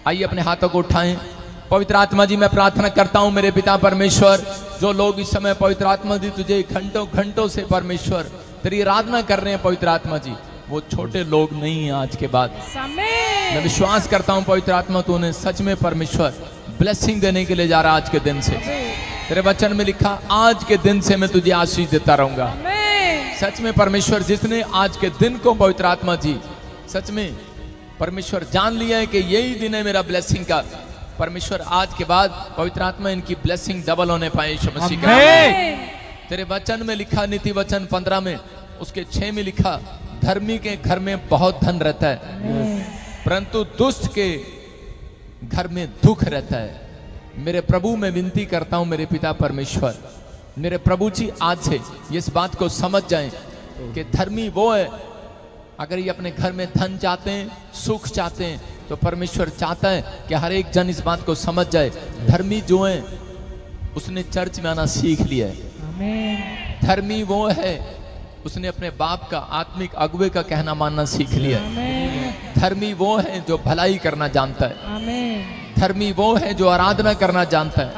आइए अपने हाथों को उठाएं। पवित्र आत्मा जी मैं प्रार्थना करता हूं मेरे पिता परमेश्वर, जो लोग इस समय पवित्र आत्मा जी तुझे घंटों घंटों से परमेश्वर तेरी आराधना कर रहे हैं पवित्र आत्मा जी, वो छोटे लोग नहीं हैं आज के बाद। मैं विश्वास करता हूं पवित्र आत्मा तू उन्हें सच में परमेश्वर ब्लेसिंग देने के लिए जा रहा आज के दिन से। तेरे वचन में लिखा आज के दिन से मैं तुझे आशीष देता रहूंगा। सच में परमेश्वर जिसने आज के दिन को पवित्र आत्मा जी सच में परमेश्वर जान लिया है कि यही दिन है मेरा ब्लेसिंग का, परमेश्वर आज के बाद पवित्र आत्मा इनकी ब्लेसिंग डबल होने पाए यीशु मसीह के नाम में। तेरे वचन में लिखा नीति वचन 15 में उसके 6 में लिखा धर्मी के घर में बहुत धन रहता है परंतु दुष्ट के घर में दुख रहता है। मेरे प्रभु मैं विनती करता हूं मेरे पिता परमेश्वर, मेरे प्रभु जी आज से ये इस बात को समझ जाएं कि धर्मी वो है, अगर ये अपने घर में धन चाहते हैं सुख चाहते हैं तो परमेश्वर चाहता है कि हर एक जन इस बात को समझ जाए धर्मी जो है उसने चर्च में आना सीख लिया है। धर्मी वो है उसने अपने बाप का आत्मिक अगुवे का कहना मानना सीख लिया है। धर्मी वो है जो भलाई करना जानता है। धर्मी वो है जो आराधना करना जानता है।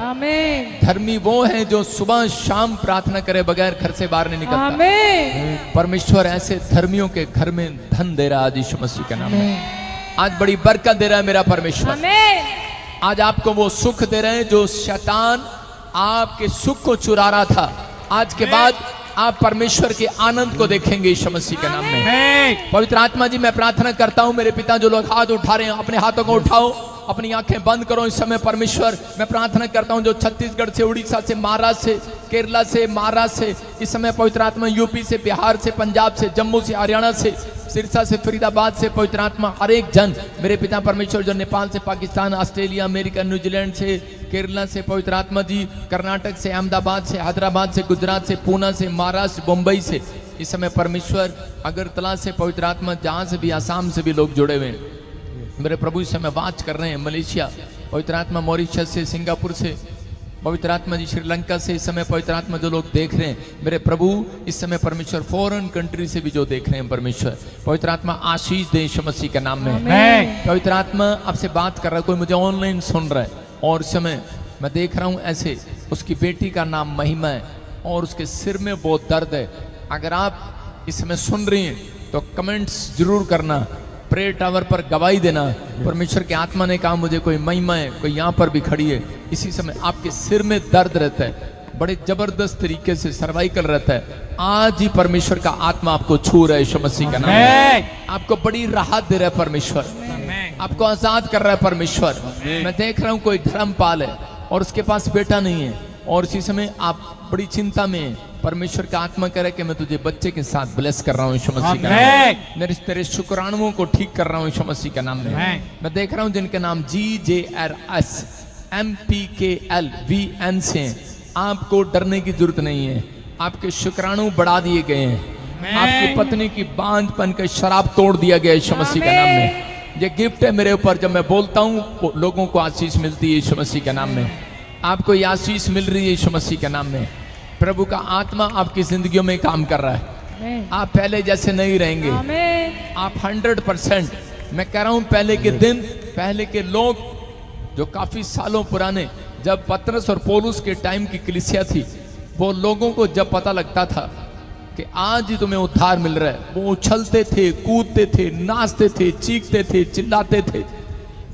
धर्मी वो है जो सुबह शाम प्रार्थना करे बगैर घर से बाहर नहीं निकलता। परमेश्वर ऐसे धर्मियों के घर में धन दे रहा है आज यीशु मसीह के नाम में। आज बड़ी बरकत दे रहा है मेरा परमेश्वर। आज आपको वो सुख दे रहे हैं जो शैतान आपके सुख को चुरा रहा था। आज के बाद आप परमेश्वर के आनंद को देखेंगे यीशु मसीह के नाम में। पवित्र आत्मा जी मैं प्रार्थना करता हूं मेरे पिता जो लोग हाथ उठा रहे हैं अपने हाथों को उठाओ, अपनी आंखें बंद करो इस समय। परमेश्वर मैं प्रार्थना करता हूं जो छत्तीसगढ़ से उड़ीसा से महाराष्ट्र से केरला से महाराष्ट्र से इस समय पवित्र आत्मा यूपी से बिहार से पंजाब से जम्मू से हरियाणा से सिरसा से फरीदाबाद से पवित्र आत्मा हर एक जन मेरे पिता परमेश्वर जो नेपाल से पाकिस्तान ऑस्ट्रेलिया अमेरिका न्यूजीलैंड से केरला से पवित्र आत्मा जी कर्नाटक से अहमदाबाद से हैदराबाद से गुजरात से पूना से महाराष्ट्र मुंबई से इस समय परमेश्वर अगरतला से पवित्र आत्मा जहाँ से भी आसाम से भी लोग जुड़े हुए हैं मेरे प्रभु इस समय बात कर रहे हैं। मलेशिया पवित्र आत्मा मॉरिशस से सिंगापुर से पवित्र आत्मा जी श्रीलंका से इस समय पवित्र आत्मा जो लोग देख रहे हैं मेरे प्रभु इस समय परमेश्वर फॉरेन कंट्री से भी जो देख रहे हैं परमेश्वर पवित्र आत्मा आशीष दे यीशु मसीह के नाम में। पवित्र आत्मा आपसे बात कर रहा है, कोई मुझे ऑनलाइन सुन रहा है और इस समय मैं देख रहा हूँ ऐसे उसकी बेटी का नाम महिमा है और उसके सिर में बहुत दर्द है। अगर आप इस समय सुन रही हैं तो कमेंट्स जरूर करना, प्रेयर टावर पर गवाही देना। परमेश्वर के आत्मा ने कहा मुझे कोई महिमा है, कोई यहाँ पर भी खड़ी है, इसी समय आपके सिर में दर्द रहता है बड़े जबरदस्त तरीके से सर्वाइकल रहता है। आज ही परमेश्वर का आत्मा आपको छू रहा है यीशु मसीह का नाम में। आपको बड़ी राहत दे रहा है परमेश्वर, आपको आजाद कर रहा है परमेश्वर। मैं देख रहा हूँ कोई धर्मपाल है और उसके पास बेटा नहीं है और इसी समय आप बड़ी चिंता में है। परमेश्वर का आत्मा कह रहा है कि मैं तुझे बच्चे के साथ ब्लेस कर रहा हूँ यीशु मसीह का नाम में। मेरे तेरे शुक्राणुओं को ठीक कर रहा हूँ यीशु मसीह का नाम में। मैं देख रहा हूँ जिनके नाम GJRS MPKLVN से आपको डरने की जरूरत नहीं है। आपके शुक्राणु बढ़ा दिए गए हैं। आपकी पत्नी की बांझपन का शराब तोड़ दिया गया यीशु मसीह के नाम में। ये गिफ्ट है मेरे ऊपर, जब मैं बोलता हूँ लोगों को आशीष मिलती है यीशु मसीह के नाम में। आपको ये आशीष मिल रही है यीशु मसीह के नाम में। प्रभु का आत्मा आपकी जिंदगियों में काम कर रहा है। आप पहले जैसे नहीं रहेंगे। आप 100% मैं कह रहा हूं पहले के दिन पहले के लोग जो काफी सालों पुराने जब पतरस और पौलुस के टाइम की कलीसिया थी वो लोगों को जब पता लगता था कि आज ही तुम्हें उद्धार मिल रहा है वो उछलते थे, कूदते थे, नाचते थे, चीखते थे, चिल्लाते थे।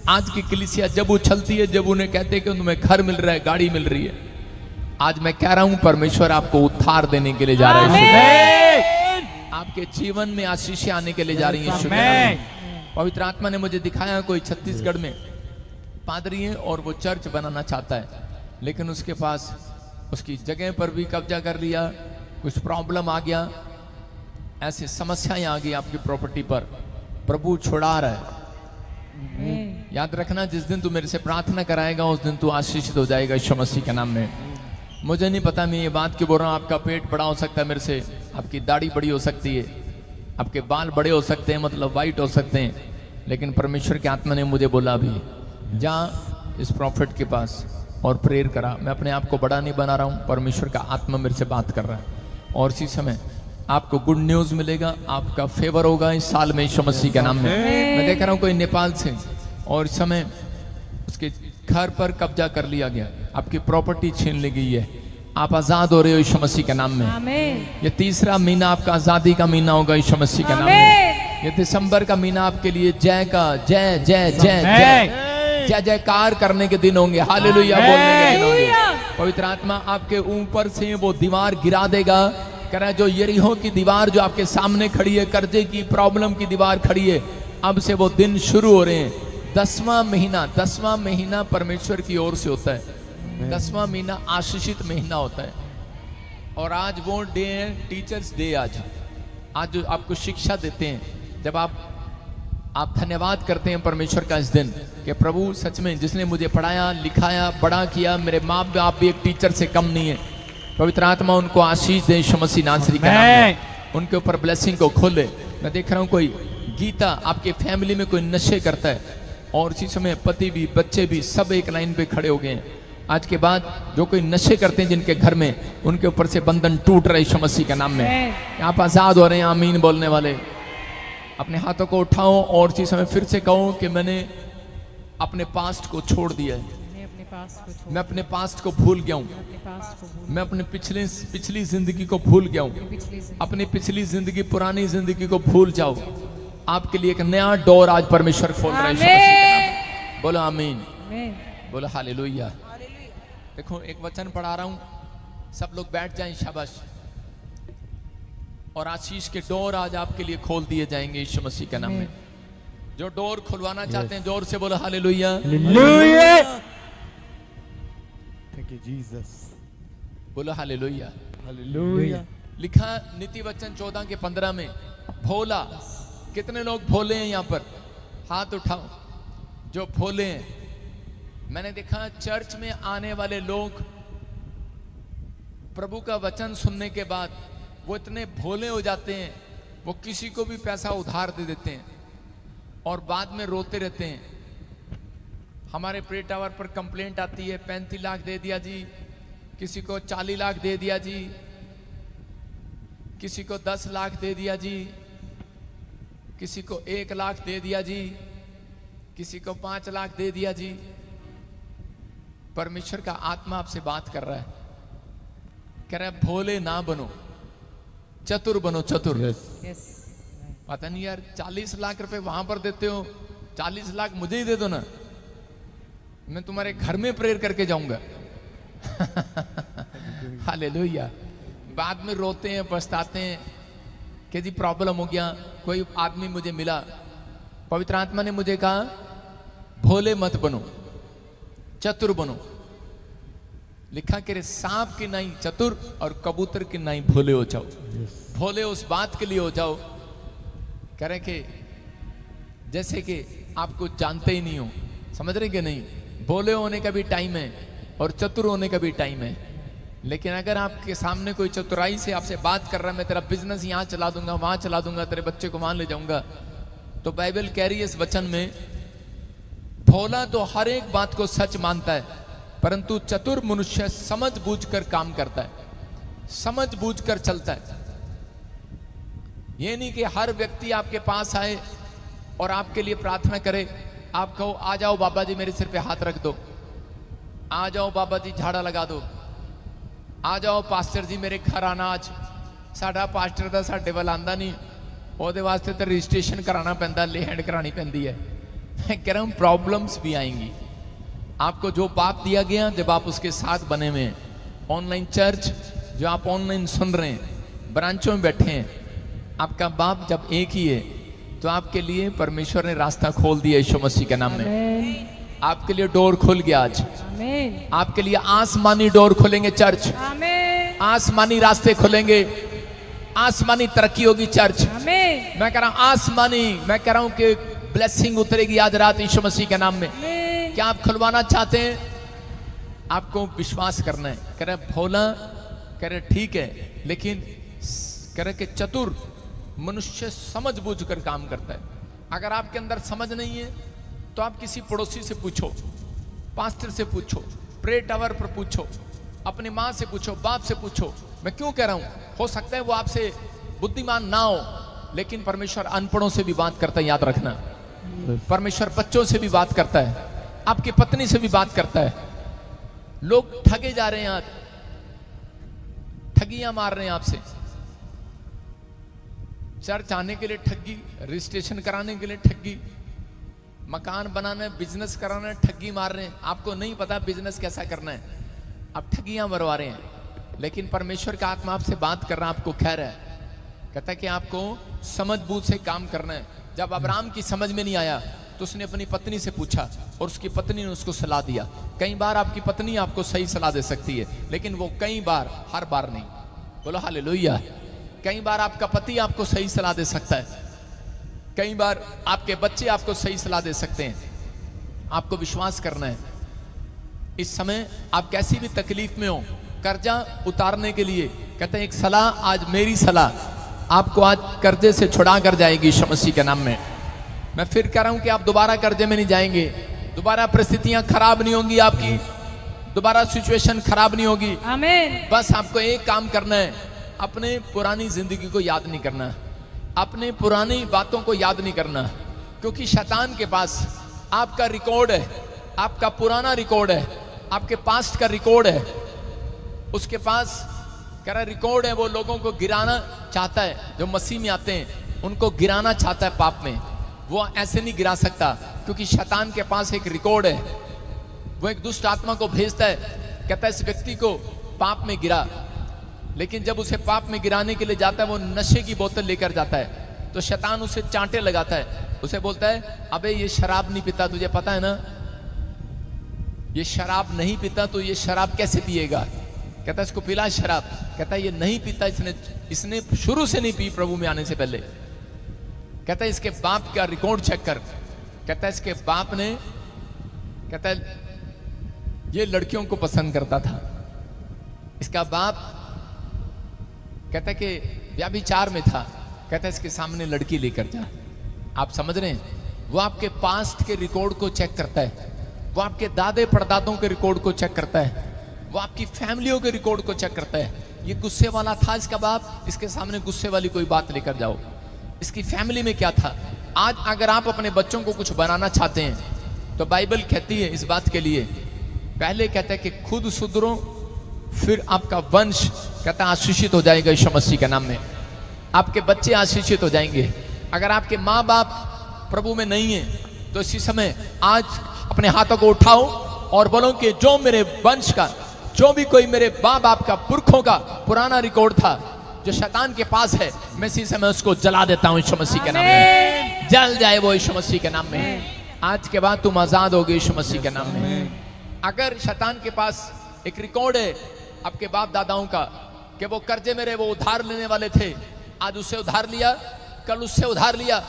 आज की कलीसिया जब उछलती है जब उन्हें कहते हैं कि तुम्हें घर मिल रहा है, गाड़ी मिल रही है। आज मैं कह रहा हूं परमेश्वर आपको उद्धार देने के लिए जा रहा है। आपके जीवन में आशीष आने के लिए जा रही है। पवित्र आत्मा ने मुझे दिखाया कोई छत्तीसगढ़ में पादरी है और वो चर्च बनाना चाहता है लेकिन उसके पास उसकी जगह पर भी कब्जा कर लिया, कुछ प्रॉब्लम आ गया, ऐसे समस्याएं आ गई आपकी प्रॉपर्टी पर। प्रभु छुड़ा रहा है। याद रखना जिस दिन तू मेरे से प्रार्थना कराएगा उस दिन तू आशीषित हो जाएगा यीशु मसीह के नाम में। मुझे नहीं पता मैं ये बात क्यों बोल रहा हूँ। आपका पेट बड़ा हो सकता है मेरे से, आपकी दाढ़ी बड़ी हो सकती है, आपके बाल बड़े हो सकते हैं मतलब वाइट हो सकते हैं, लेकिन परमेश्वर के आत्मा ने मुझे बोला अभी जा इस प्रॉफिट के पास और प्रेयर करा। मैं अपने आप को बड़ा नहीं बना रहा हूँ, परमेश्वर का आत्मा मेरे से बात कर रहा है और इसी समय आपको गुड न्यूज मिलेगा, आपका फेवर होगा इस साल में यीशु मसीह के नाम में। मैं देख रहा हूँ कोई नेपाल से और इस समय उसके घर पर कब्जा कर लिया गया, आपकी प्रॉपर्टी छीन ली गई है, आप आजाद हो रहे हो यीशु मसीह के नाम में। आमीन। ये तीसरा महीना आपका आजादी का महीना होगा यीशु मसीह के नाम में। ये दिसंबर का महीना आपके लिए जय का जय जय जय जय जय जयकार करने के दिन होंगे, हालेलुया बोलने के दिन होंगे। पवित्र आत्मा आपके ऊपर से वो दीवार गिरा देगा। कह रहा है जो यरीहो की दीवार जो आपके सामने खड़ी है, कर्जे की प्रॉब्लम की दीवार खड़ी है, अब से वो दिन शुरू हो रहे हैं। 10वां महीना परमेश्वर की ओर से होता है। 10वां महीना आशीषित महीना होता है। और आज वो डे है टीचर्स डे। आज जो आपको शिक्षा देते हैं, जब आप धन्यवाद करते हैं परमेश्वर का इस दिन कि प्रभु सच में जिसने मुझे पढ़ाया लिखाया बड़ा किया, मेरे माँ बाप भी एक टीचर से कम नहीं है। पवित्र आत्मा उनको आशीष दे यीशु मसीह नासरी के नाम में, उनके ऊपर ब्लेसिंग को खोले। मैं देख रहा हूँ कोई गीता आपके फैमिली में कोई नशे करता है, और इसी समय पति भी बच्चे भी सब एक लाइन पे खड़े हो गए हैं। आज के बाद जो कोई नशे करते हैं जिनके घर में, उनके ऊपर से बंधन टूट रहे यीशु मसीह के नाम में। आप आजाद हो रहे हैं। आमीन बोलने वाले अपने हाथों को उठाओ और इसी समय फिर से कहो कि मैंने अपने पास्ट को छोड़ दिया है, मैं अपने पास्ट को भूल गया हूँ, मैं अपने पिछली जिंदगी को भूल गया हूँ, अपनी पिछली जिंदगी पुरानी जिंदगी को भूल जाओ। आपके लिए एक नया डोर आज परमेश्वर खोल रहा है। बोलो आमीन, बोलो हालेलुया। देखो एक वचन पढ़ा रहा हूं, सब लोग बैठ जाएं, शाबाश। और आशीष के डोर आज आपके लिए खोल दिए जाएंगे यीशु मसीह के नाम में। जो डोर खुलवाना चाहते हैं जोर से बोलो हालेलुया। थैंक यू जीसस, बोलो हालेलुया। हालेलुया। लिखा नीति वचन 14 के 15 में, भोला। कितने लोग भोले हैं यहाँ पर? हाथ उठाओ जो भोले हैं। मैंने देखा चर्च में आने वाले लोग प्रभु का वचन सुनने के बाद वो इतने भोले हो जाते हैं, वो किसी को भी पैसा उधार दे देते हैं और बाद में रोते रहते हैं। हमारे प्रे टावर पर कंप्लेंट आती है 35 लाख दे दिया जी, किसी को 40 लाख दे दिया जी, किसी को 10 लाख दे दिया जी, किसी को 1 लाख दे दिया जी, किसी को 5 लाख दे दिया जी। परमेश्वर का आत्मा आपसे बात कर रहा है, कह रहा है भोले ना बनो, चतुर बनो, चतुर। पता नहीं यार 40 लाख रुपए वहां पर देते हो, 40 लाख मुझे ही दे दो ना, मैं तुम्हारे घर में प्रेयर करके जाऊंगा। हालेलुया। बाद में रोते हैं पछताते हैं कि जी प्रॉब्लम हो गया। कोई आदमी मुझे मिला, पवित्र आत्मा ने मुझे कहा भोले मत बनो, चतुर बनो। लिखा कि सांप की नाई चतुर और कबूतर की नाई भोले हो जाओ। भोले उस बात के लिए हो जाओ, कह रहे कि जैसे कि आप कुछ जानते ही नहीं हो। समझ रहे कि नहीं? भोले होने का भी टाइम है और चतुर होने का भी टाइम है। लेकिन अगर आपके सामने कोई चतुराई से आपसे बात कर रहा है, मैं तेरा बिजनेस यहाँ चला दूंगा, वहां चला दूंगा, तेरे बच्चे को वहां ले जाऊंगा, तो बाइबल कह रही है इस वचन में, भोला तो हर एक बात को सच मानता है, परंतु चतुर मनुष्य समझ बूझ कर काम करता है, समझ बूझ कर चलता है। यह नहीं कि हर व्यक्ति आपके पास आए और आपके लिए प्रार्थना करे। आप कहो आ जाओ बाबा जी मेरे सिर पे हाथ रख दो, आ जाओ बाबा जी झाड़ा लगा दो, आ जाओ पास्टर जी मेरे घर आना आज। साडा पास्टर दा साडे वाल आंदा नहीं, ਉਹਦੇ वास्ते तो रजिस्ट्रेशन कराना पैंदा, ले हैंड करानी पैंदी है। मैं कह रहा हूँ प्रॉब्लम्स भी आएंगी। आपको जो बाप दिया गया जब आप उसके साथ बने हुए हैं, ऑनलाइन चर्च जो आप ऑनलाइन सुन रहे हैं, ब्रांचों में बैठे हैं, आपका बाप जब एक ही है तो आपके लिए परमेश्वर ने रास्ता खोल दिया यीशु मसीह के नाम में। आपके लिए डोर खुल गया आज। आपके लिए आसमानी डोर खुलेंगे चर्च, आसमानी रास्ते खुलेंगे, आसमानी तरक्की होगी चर्च। मैं कह रहा हूँ आसमानी, मैं कह रहा हूँ कि ब्लेसिंग उतरेगी आज रात यीशु मसीह के नाम में। क्या आप खुलवाना चाहते हैं? आपको विश्वास करना है। कह रहे भोला, कह रहे ठीक है, लेकिन कह रहे कि चतुर मनुष्य समझ बूझ कर काम करता है। अगर आपके अंदर समझ नहीं है तो आप किसी पड़ोसी से पूछो, पास्टर से पूछो, प्रे टावर पर पूछो, अपनी माँ से पूछो, बाप से पूछो। मैं क्यों कह रहा हूँ, हो सकता है वो आपसे बुद्धिमान ना हो, लेकिन परमेश्वर अनपढ़ों से भी बात करता है, याद रखना। परमेश्वर बच्चों से भी बात करता है, आपकी पत्नी से भी बात करता है। लोग ठगे जा रहे हैं आज, ठगियां मार रहे हैं आपसे। चर्च आने के लिए ठगी, रजिस्ट्रेशन कराने के लिए ठगी, मकान बनाना, बिजनेस कराना, ठगी मार रहे हैं। आपको नहीं पता बिजनेस कैसा करना है, आप ठगियां मरवा रहे हैं। लेकिन परमेश्वर का आत्मा आपसे बात कर रहा है, आपको कह रहा है, कहता है कि आपको समझ बूझ से काम करना है। जब अब्राहम की समझ में नहीं आया तो उसने अपनी पत्नी से पूछा और उसकी पत्नी ने उसको सलाह दिया। कई बार आपकी पत्नी आपको सही सलाह दे सकती है, लेकिन वो कई बार, हर बार नहीं। बोलो हालेलुया। कई बार आपका पति आपको सही सलाह दे सकता है, कई बार आपके बच्चे आपको सही सलाह दे सकते हैं। आपको विश्वास करना है। इस समय आप कैसी भी तकलीफ में हो, कर्जा उतारने के लिए कहते हैं एक सलाह, आज मेरी सलाह आपको आज कर्जे से छुड़ा कर जाएगी यीशु मसीह के नाम में। मैं फिर कह रहा हूं कि आप दोबारा कर्जे में नहीं जाएंगे, दोबारा परिस्थितियां खराब नहीं होंगी आपकी, दोबारा सिचुएशन खराब नहीं होगी। आमीन। बस आपको एक काम करना है, अपने पुरानी जिंदगी को याद नहीं करना, अपने पुरानी बातों को याद नहीं करना, क्योंकि शैतान के पास आपका रिकॉर्ड है, आपका पुराना रिकॉर्ड है, आपके पास्ट का रिकॉर्ड है। उसके पास कह रहा रिकॉर्ड है, वो लोगों को गिराना चाहता है। जो मसीह में आते हैं उनको गिराना चाहता है पाप में। वो ऐसे नहीं गिरा सकता, क्योंकि शैतान के पास एक रिकॉर्ड है। वो एक दुष्ट आत्मा को भेजता है, कहता है इस व्यक्ति को पाप में गिरा। लेकिन जब उसे पाप में गिराने के लिए जाता है, वो नशे की बोतल लेकर जाता है, तो शैतान उसे चांटे लगाता है, उसे बोलता है अबे ये शराब नहीं पीता, तुझे पता है ना ये शराब नहीं पीता, तो ये शराब कैसे पिएगा। कहता है इसको पिला शराब, कहता है ये नहीं पीता, इसने शुरू से नहीं पी प्रभु में आने से पहले। कहता है इसके बाप का रिकॉर्ड चेक कर, कहता है इसके बाप ने, कहता है ये लड़कियों को पसंद करता था, इसका बाप कहता है कि व्यभिचार में था, कहता है इसके सामने लड़की लेकर जा। आप समझ रहे हैं, वो आपके पास्ट के रिकॉर्ड को चेक करता है, वो आपके दादे परदादों के रिकॉर्ड को चेक करता है, वो आपकी फैमिलियों के रिकॉर्ड को चेक करता है। ये गुस्से वाला था इसका बाप, इसके सामने गुस्से वाली कोई बात लेकर जाओ। इसकी फैमिली में क्या था। आज अगर आप अपने बच्चों को कुछ बनाना चाहते हैं तो बाइबल कहती है इस बात के लिए, पहले कहता है कि खुद सुधरो, फिर आपका वंश कहता है आशीषित हो जाएगा यीशु मसीह के नाम में। आपके बच्चे आशीषित हो जाएंगे। अगर आपके माँ बाप प्रभु में नहीं है तो इसी समय आज अपने हाथों को उठाओ और बोलो कि जो मेरे वंश का, जो भी कोई मेरे माँ बाप का, पुरखों का पुराना रिकॉर्ड था जो शैतान के पास है, मैं इसी समय उसको जला देता हूँ यीशु मसीह के नाम में। जल जाए वो यीशु मसीह के नाम में। आज के बाद तुम आजाद होगे यीशु मसीह के नाम में। अगर शैतान के पास एक रिकॉर्ड है आपके बाप दादाओं का कि वो कर्जे में रहे, वो उधार लेने वाले थे, आज उससे उधार लिया, कल उससे उधार लिया,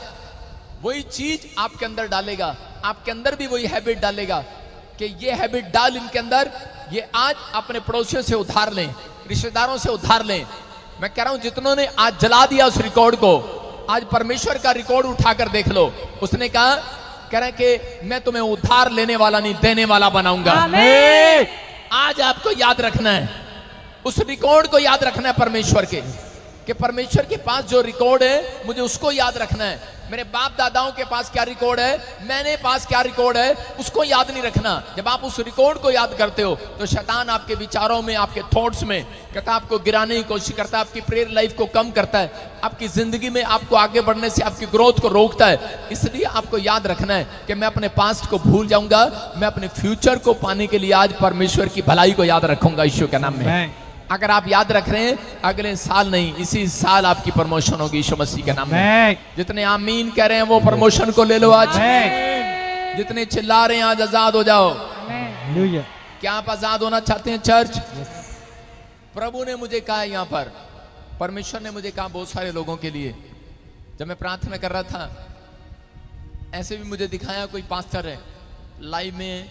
वही चीज आपके अंदर डालेगा, आपके अंदर भी वही हैबिट डालेगा कि ये हैबिट डाल इनके अंदर, ये आज अपने पड़ोसियों से उधार लें, रिश्तेदारों से उधार लें। मैं कह रहा हूं जितनों ने आज जला दिया उस रिकॉर्ड को, आज परमेश्वर का रिकॉर्ड उठाकर देख लो। उसने कहा, कह रहा है कि मैं तुम्हें उधार लेने वाला नहीं देने वाला बनाऊंगा। आज आपको याद रखना है, उस रिकॉर्ड को याद रखना है परमेश्वर के, कि परमेश्वर के पास जो रिकॉर्ड है मुझे उसको याद रखना है। मेरे बाप दादाओं के पास क्या रिकॉर्ड है, मैंने पास क्या रिकॉर्ड है, उसको याद नहीं रखना। जब आप उस रिकॉर्ड को याद करते हो तो शैतान आपके विचारों में, आपके थॉट्स में कहता है आपको गिराने की कोशिश करता है, आपकी प्रेयर लाइफ को कम करता है, आपकी जिंदगी में आपको आगे बढ़ने से, आपकी ग्रोथ को रोकता है। इसलिए आपको याद रखना है कि मैं अपने पास्ट को भूल जाऊंगा, मैं अपने फ्यूचर को पाने के लिए आज परमेश्वर की भलाई को याद रखूंगा यीशु के नाम में। अगर आप याद रख रहे हैं, अगले साल नहीं, इसी साल आपकी प्रमोशन होगी यीशु मसीह के नाम में। जितने आमीन कह रहे हैं वो प्रमोशन को ले लो आज। जितने चिल्ला रहे हैं आज आजाद हो जाओ। क्या आप आजाद होना चाहते हैं चर्च? प्रभु ने मुझे कहा यहाँ पर, परमेश्वर ने मुझे कहा बहुत सारे लोगों के लिए, जब मैं प्रार्थना कर रहा था ऐसे भी मुझे दिखाया कोई पास्टर है लाइव में है,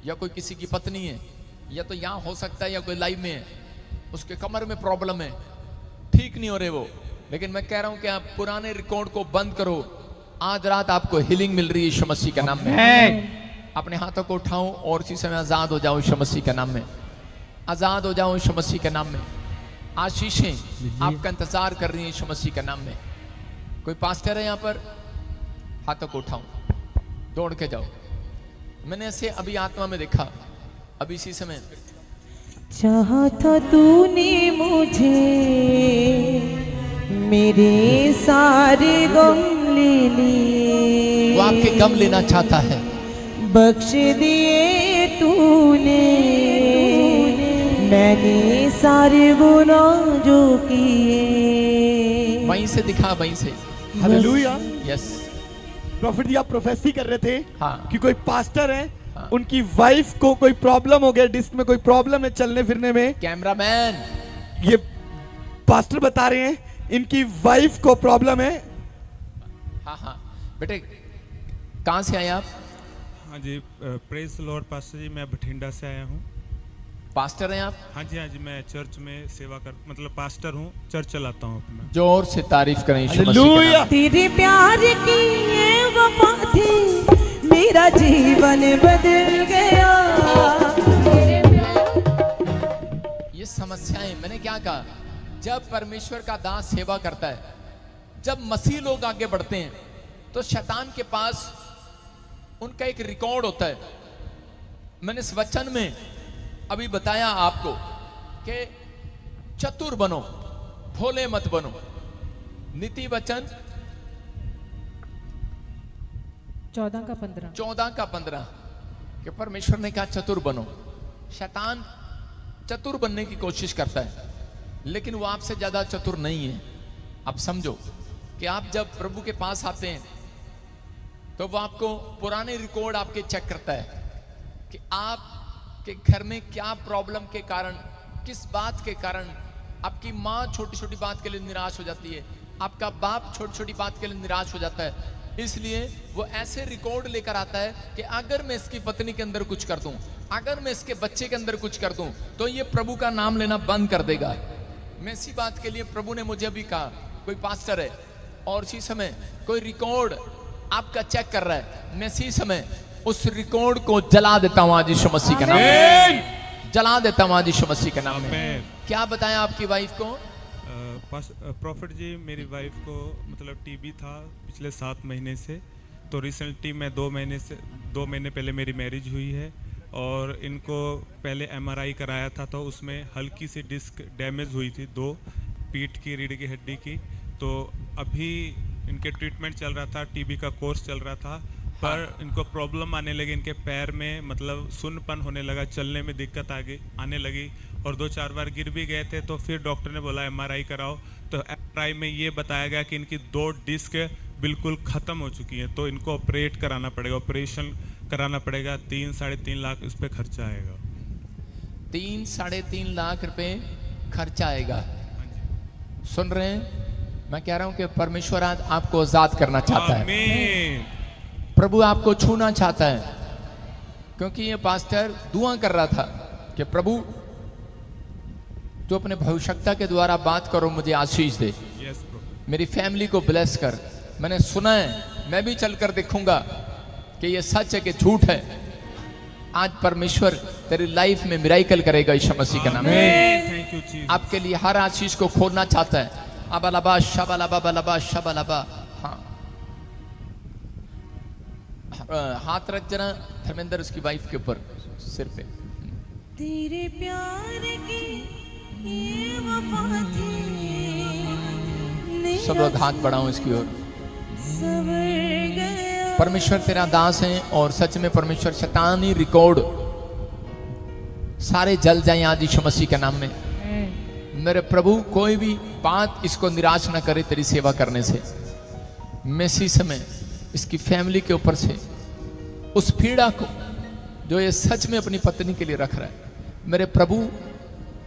या कोई किसी की पत्नी है, या तो यहाँ हो सकता है या कोई लाइव में है, उसके कमर में प्रॉब्लम है, ठीक नहीं हो रहे वो। लेकिन मैं कह रहा हूं कि आप पुराने रिकॉर्ड को बंद करो, आज रात आपको हीलिंग मिल रही है यीशु मसीह के नाम में। अपने हाथों को उठाओ और इसी समय आजाद हो जाओ यीशु मसीह के नाम में। आजाद हो जाओ यीशु मसीह के नाम में। आशीषें आपका इंतजार कर रही है यीशु मसीह के नाम में। कोई पास्टर है यहाँ पर? हाथों को उठाओ, दौड़ के जाओ। मैंने ऐसे अभी आत्मा में देखा, अभी इसी समय चाहा था तूने मुझे, मेरे सारे गम ले लिए, वो आपके गम लेना चाहता है। बख्श दिए तूने, मैंने सारे गुनाह जो किए। वहीं से दिखा, वहीं से। हालेलुया। यस। प्रॉफिट जी, आप प्रोफेसी कर रहे थे हाँ। कि कोई पास्टर है, हाँ। उनकी वाइफ को कोई प्रॉब्लम हो गया, डिस्क में कोई प्रॉब्लम है चलने फिरने में। कैमरामैन, ये पास्टर बता रहे हैं इनकी वाइफ को प्रॉब्लम है। हाँ हाँ बेटे, कहाँ से आए आप? हाँ जी, प्रेज लॉर्ड पास्टर जी, मैं बठिंडा से आया हूँ। पास्टर हैं आप? हाँ जी, मैं चर्च में सेवा कर मतलब पास्टर हूँ, चर्च चलाता हूँ अपना। जोर से तारीफ करें यीशु मसीह के हालेलुया। नाम। तेरे प्यार की ये वफा थी, मेरा जीवन बदल गया। ये समस्याएं, मैंने क्या कहा, जब परमेश्वर का दास सेवा करता है, जब मसीह लोग आगे बढ़ते हैं, तो शैतान के पास उनका एक रिकॉर्ड होता है। मैंने इस वचन में अभी बताया आपको कि चतुर बनो, भोले मत बनो। नीति वचन 14:15 कि परमेश्वर ने कहा चतुर बनो। शैतान चतुर बनने की कोशिश करता है, लेकिन वो आपसे ज्यादा चतुर नहीं है। आप समझो कि आप जब प्रभु के पास आते हैं तो वो आपको पुराने रिकॉर्ड आपके चेक करता है कि आपके घर में क्या प्रॉब्लम के कारण, किस बात के कारण आपकी माँ छोटी छोटी बात के लिए निराश हो जाती है, आपका बाप छोटी छोटी बात के लिए निराश हो जाता है। इसलिए वो ऐसे रिकॉर्ड लेकर आता है कि अगर मैं इसकी पत्नी के अंदर कुछ कर दूं, अगर मैं इसके बच्चे के अंदर कुछ कर दूं, तो ये प्रभु का नाम लेना बंद कर देगा। मैं इसी बात के लिए प्रभु ने मुझे अभी कहा, कोई पास्टर है और इसी समय कोई रिकॉर्ड आपका चेक कर रहा है, मैं इसी समय उस रिकॉर्ड को जला देता हूं आज यीशु मसीह के नाम में। जला देता हूं आज यीशु मसीह के नाम में। आमीन। क्या बताया आपकी वाइफ को? प्रॉफिट जी, मेरी वाइफ को मतलब टीबी था पिछले 7 महीने से। तो रिसेंटली मैं 2 महीने पहले मेरी मैरिज हुई है, और इनको पहले एमआरआई कराया था, तो उसमें हल्की सी डिस्क डैमेज हुई थी, 2 पीठ की रीढ़ की हड्डी की। तो अभी इनके ट्रीटमेंट चल रहा था, टीबी का कोर्स चल रहा था, पर इनको प्रॉब्लम आने लगी, इनके पैर में मतलब सुन्नपन होने लगा, चलने में दिक्कत आने लगी, और 2-4 बार गिर भी गए थे। तो फिर डॉक्टर ने बोला एमआरआई कराओ, तो एमआरआई में ये बताया गया कि इनकी 2 डिस्क बिल्कुल ख़त्म हो चुकी हैं, तो इनको ऑपरेट कराना पड़ेगा, ऑपरेशन कराना पड़ेगा। 3-3.5 लाख इस पर खर्चा आएगा। 3-3.5 लाख रुपए खर्चा आएगा। सुन रहे हैं? मैं कह रहा हूं कि परमेश्वर आज आपको आजाद करना चाहता है। आमीन। प्रभु आपको छूना चाहता है, क्योंकि ये पास्टर दुआ कर रहा था कि प्रभु तो अपने भविष्यता के द्वारा बात करो, मुझे आशीष दे, यस ब्रो। मेरी फैमिली को ब्लेस कर। मैंने सुना है, मैं भी चलकर देखूंगा कि ये सच है कि झूठ है। आज परमेश्वर तेरी लाइफ में मिराइकल करेगा यीशु मसीह के नाम में। Thank you Jesus. आपके लिए हर आशीष को खोलना चाहता है। अबलबा शबलबा बलबा शबलबा। हाँ, हाथ रख जरा धर्मेंद्र उसकी वाइफ के ऊपर, सिर पे। तेरे प्यार की ये वफा थी, सब लोग हाथ बढ़ाओ इसकी ओर। सवर गया। परमेश्वर तेरा दास है, और सच में परमेश्वर शैतानी रिकॉर्ड सारे जल जाए आज यीशु मसीह के नाम में। मेरे प्रभु, कोई भी बात इसको निराश ना करे तेरी सेवा करने से। मैं इसी समय इसकी फैमिली के ऊपर से उस पीड़ा को जो ये सच में अपनी पत्नी के लिए रख रहा है, मेरे प्रभु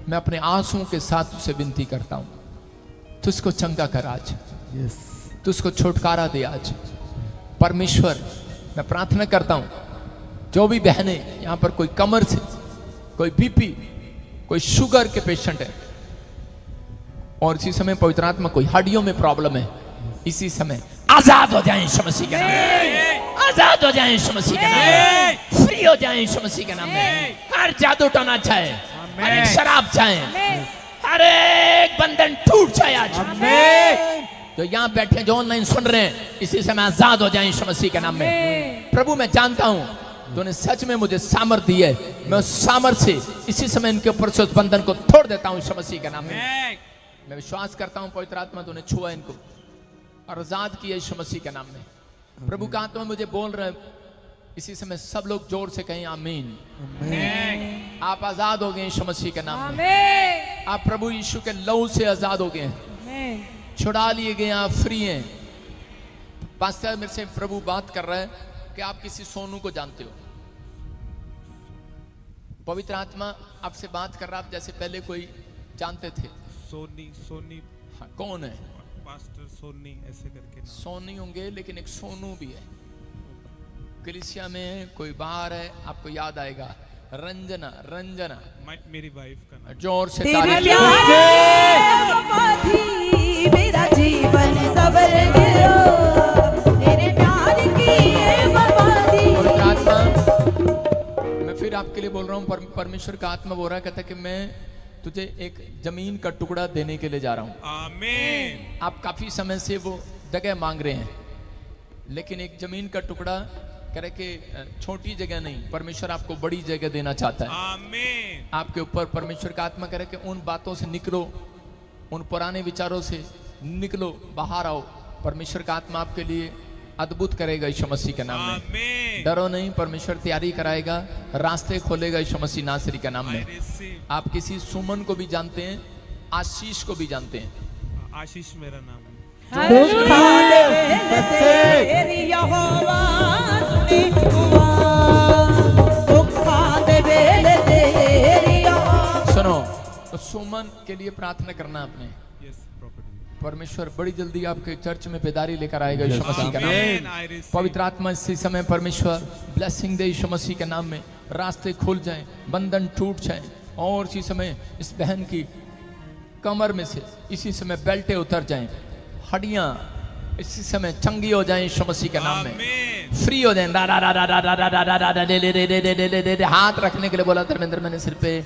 मैं अपने आंसुओं के साथ तुझसे विनती करता हूं, तू इसको चंगा कर आज, यस तू इसको छुटकारा दे आज। परमेश्वर मैं प्रार्थना करता हूं, जो भी बहनें यहां पर कोई कमर से, कोई बीपी, कोई शुगर के पेशेंट है, और इसी समय पवित्र आत्मा कोई हड्डियों में प्रॉब्लम है, इसी समय आजाद हो जाएं यीशु मसीह के नाम में। आजाद हो जाएं यीशु मसीह के नाम में। फ्री हो जाएं यीशु मसीह के नाम में। हर जादू टोना चाहे, हर एक शराब चाहे, हर एक बंधन टूट जाए आज। जो यहाँ बैठे, जो ऑनलाइन सुन रहे हैं, इसी समय आजाद हो जाएं यीशु मसीह के नाम में। प्रभु मैं जानता हूं तूने सच में मुझे सामर्थ दी है, मैं उस सामर्थ से इसी समय इनके ऊपर से उस बंधन को तोड़ देता हूं यीशु मसीह के नाम में। मैं विश्वास करता हूं पवित्र आत्मा तूने छुआ इनको और आजाद किया यीशु मसीह के नाम में। प्रभु का आत्मा मुझे बोल रहे हैं, इसी समय सब लोग जोर से कहें आमीन। आप आजाद हो गए यीशु मसीह के नाम में। आप प्रभु यीशु के लहू से आजाद हो गए, छुड़ा लिए गए, आप फ्री हैं। पास्टर मेरे से प्रभु बात कर रहा है कि आप किसी सोनू को जानते हो। पवित्र आत्मा आपसे बात कर रहा, आप जैसे पहले कोई जानते थे। सोनी हाँ, कौन है? पास्टर सोनी ऐसे करके नाम। सोनी होंगे, लेकिन एक सोनू भी है। कलीसिया में कोई बाहर है, आपको याद आएगा, रंजना। मेरी वाइफ का नाम। जोर से तेरे तारीफ प्यार की वफा थी, मेरा जीवन सवर गया। तेरे प्यार की वफा थी। पवित्र आत्मा, मैं फिर आपके लिए बोल रहा हूँ, परमेश्वर का आत्मा बोल रहा है, कहता है कि मैं तुझे एक जमीन का टुकड़ा देने के लिए जा रहा हूँ। आमीन। आप काफी समय से वो जगह मांग रहे हैं, लेकिन एक जमीन का टुकड़ा कह रहे कि छोटी जगह नहीं, परमेश्वर आपको बड़ी जगह देना चाहता है। आमीन। आपके ऊपर परमेश्वर का आत्मा कह रहे कि उन बातों से निकलो, उन पुराने विचारों से निकलो, बाहर आओ। परमेश्वर का आत्मा आपके लिए अद्भुत करेगा यीशु मसीह के नाम में। आमीन। डरो नहीं, परमेश्वर तैयारी कराएगा, रास्ते खोलेगा यीशु मसीह नासरी के नाम में। आप किसी सुमन को भी जानते हैं, आशीष को भी जानते हैं। आशीष मेरा नाम है। तेरी यहोवा सुनी दुआ, दुखा दे बेले तेरी यहोवा। सुनो, तो सुमन के लिए प्रार्थना करना आपने। Yes property. परमेश्वर बड़ी जल्दी आपके चर्च में बेदारी लेकर आएगा यीशु मसीह के नाम में। पवित्र आत्मा इसी समय परमेश्वर ब्लेसिंग दे यीशु मसीह के नाम में। रास्ते खुल जाएं, बंधन टूट जाएं, और इसी समय इस बहन की कमर में से इसी समय बेल्टे उतर जाएं, हड्डियां इसी समय चंगी हो जाएं यीशु मसीह के नाम में, फ्री हो जाएं। हाथ रखने के लिए बोला धर्मेंद्र मैंने सिर पे,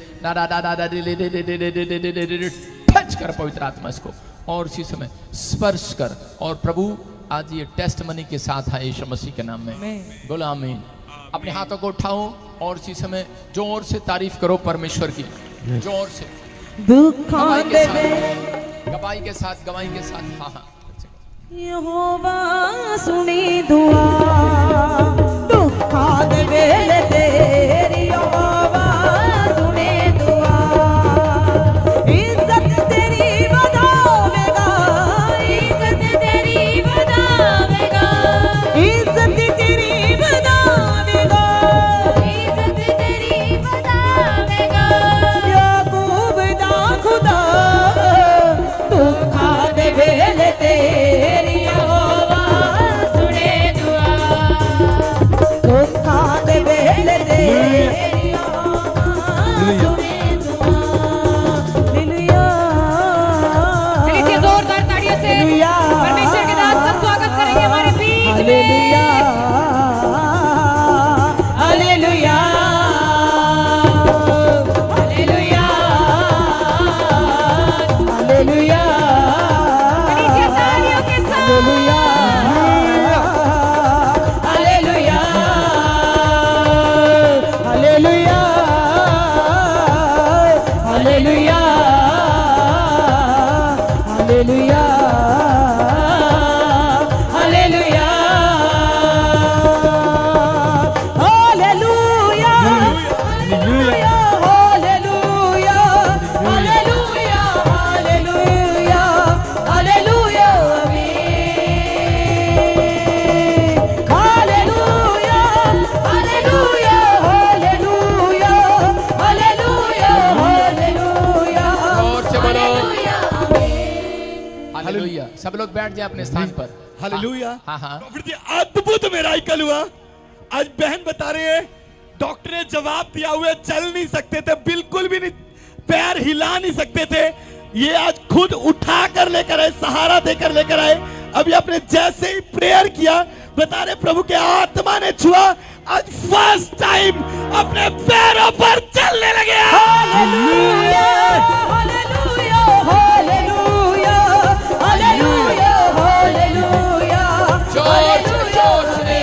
टच कर पवित्र आत्मा इसको, और इसी समय स्पर्श कर। और प्रभु आज ये टेस्ट मनी के साथ है यीशु मसीह के नाम में। बोलो आमीन। अपने हाथों को उठाओ और इसी समय जोर से तारीफ करो परमेश्वर की, जोर से, दुखा दे गवाही के साथ, गवाही के साथ। हाँ हाँ, यहोवा सुनी दुआ, दुखा दे बेले तेरी यहोवा सुनी दुआ। इज्जत तेरी बढ़ावेगा, इज्जत तेरी बढ़ावेगा, इज्जत तेरी बढ़ावेगा, इज्जत तेरी बढ़ावेगा। याकूब दा खुदा, दुखा दे बेले तेरी यहोवा सुने दुआ, दुखा दे बेले तेरी यहोवा सुने दुआ। हालेलुया। चलिए जोरदार तालियों से परमेश्वर के नाम का स्वागत करेंगे हमारे बीच में। हालेलुया, हालेलुया, हालेलुया, नीचे तालियों के साथ। Hallelujah, hallelujah, hallelujah, hallelujah, hallelujah, hallelujah, hallelujah, hallelujah, hallelujah, hallelujah, hallelujah, आमीन। Hallelujah, hallelujah, hallelujah, hallelujah, hallelujah, जोर से बोलो आमीन। हालेलुया। सब लोग बैठ जाए अपने स्थान पर। हालेलुया। हाँ हाँ, प्रॉफिट जी अद्भुत मिराकल हुआ। आज बहन बता रहे हैं, डॉक्टर ने जवाब दिया हुए चल नहीं सकते थे, बिल्कुल भी नहीं, पैर हिला नहीं सकते थे। ये आज खुद उठा कर लेकर आए, सहारा देकर लेकर आए। अभी आपने जैसे ही प्रेयर किया, बता रहे प्रभु के आत्मा ने छुआ, आज फर्स्ट टाइम अपने पैरों पर चलने लगे। Hallelujah, hallelujah, hallelujah, hallelujah, hallelujah, जोर से, जोर से।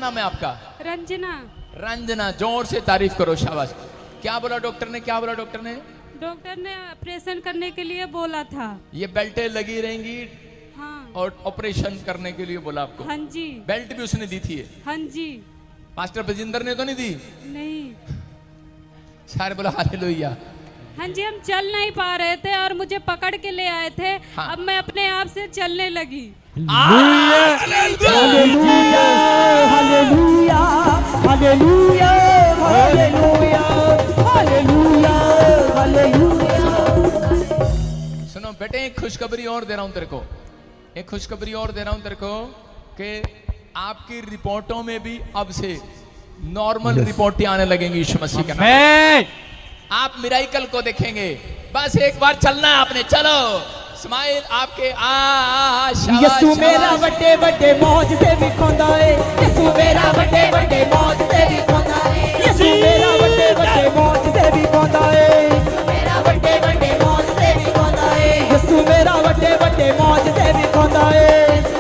नाम है आपका? रंजना। रंजना, जोर से तारीफ करो, शाबाश। क्या बोला डॉक्टर ने, क्या बोला डॉक्टर ने? डॉक्टर ने ऑपरेशन करने के लिए बोला था। ये बेल्टें लगी रहेंगी हाँ। और ऑपरेशन करने के लिए बोला आपको? हाँ जी। बेल्ट भी उसने दी थी? हाँ जी। मास्टर बजिंदर ने तो नहीं दी? नहीं। सारे बोला हालेलुया। हाँ जी, हम चल नहीं पा रहे थे और मुझे पकड़ के ले आए थे। हाँ। अब मैं अपने आप से चलने लगी। Hallelujah hallelujah hallelujah hallelujah hallelujah. सुनो बेटे, एक खुशखबरी और दे रहा हूं तेरे को, एक खुशखबरी और दे रहा हूं तेरे को कि आपकी रिपोर्टों में भी अब से नॉर्मल रिपोर्टें आने लगेंगी यीशु मसीह के नाम। आप मिराइकल को देखेंगे। बस एक बार चलना है आपने, चलो स्माइल आपके यसु मेरा बड़े बड़े मौज से भी खोंदा है, यसु मेरा बड़े बड़े मौज से भी खोंदा है, यसु मेरा बड़े बड़े मौज से भी खोंदा है, मेरा बड़े बड़े मौज से भी खोंदा है, यसु मेरा बड़े बड़े मौज से भी खोंदा है,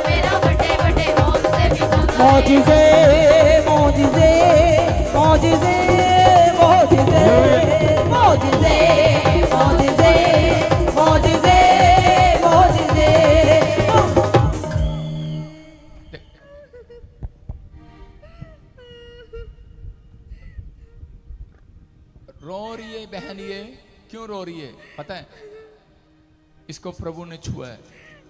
मेरा बड़े बड़े मौज से भी खोंदा है। मौजिज़े मौजिज़े मौजिज़े मौजिज़े मौजिज़े मौजिज़े मौजिज़े मौजिज़े। रो रही है बहन, ये क्यों रो रही है पता है? इसको प्रभु ने छुआ है,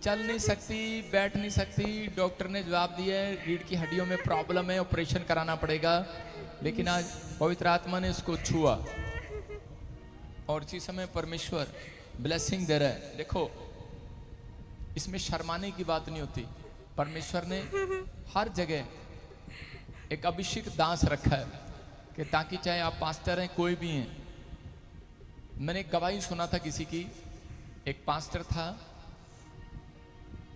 चल नहीं सकती, बैठ नहीं सकती। डॉक्टर ने जवाब दिया है रीढ़ की हड्डियों में प्रॉब्लम है, ऑपरेशन कराना पड़ेगा। लेकिन आज पवित्र आत्मा ने इसको छुआ और इसी समय परमेश्वर ब्लेसिंग दे रहा है। देखो, इसमें शर्माने की बात नहीं होती। परमेश्वर ने हर जगह एक अभिषेक दास रखा है कि ताकि चाहे आप पास्टर हैं, कोई भी हैं। मैंने एक गवाही सुना था किसी की, एक पास्टर था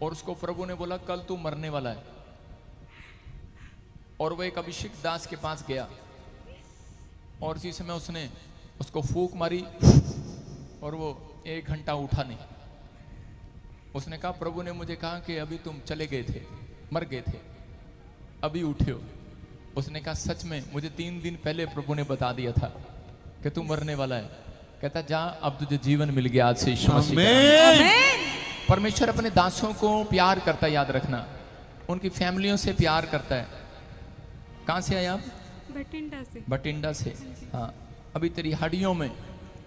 और उसको प्रभु ने बोला कल तू मरने वाला है, और वो एक अभिषेक दास के पास गया और इसी समय उसने उसको फूंक मारी और वो 1 घंटा उठा नहीं। उसने कहा प्रभु ने मुझे कहा कि अभी तुम चले गए थे, मर गए थे, अभी उठे हो। उसने कहा सच में, मुझे 3 दिन पहले प्रभु ने बता दिया था कि तू मरने वाला है। कहता जा, अब तुझे जीवन मिल गया आज से यीशु मसीह के नाम। परमेश्वर अपने दासों को प्यार करता है, याद रखना, उनकी फैमिलियों से प्यार करता है। कहाँ से आए आप? बठिंडा से। बठिंडा से। हाँ, अभी तेरी हड्डियों में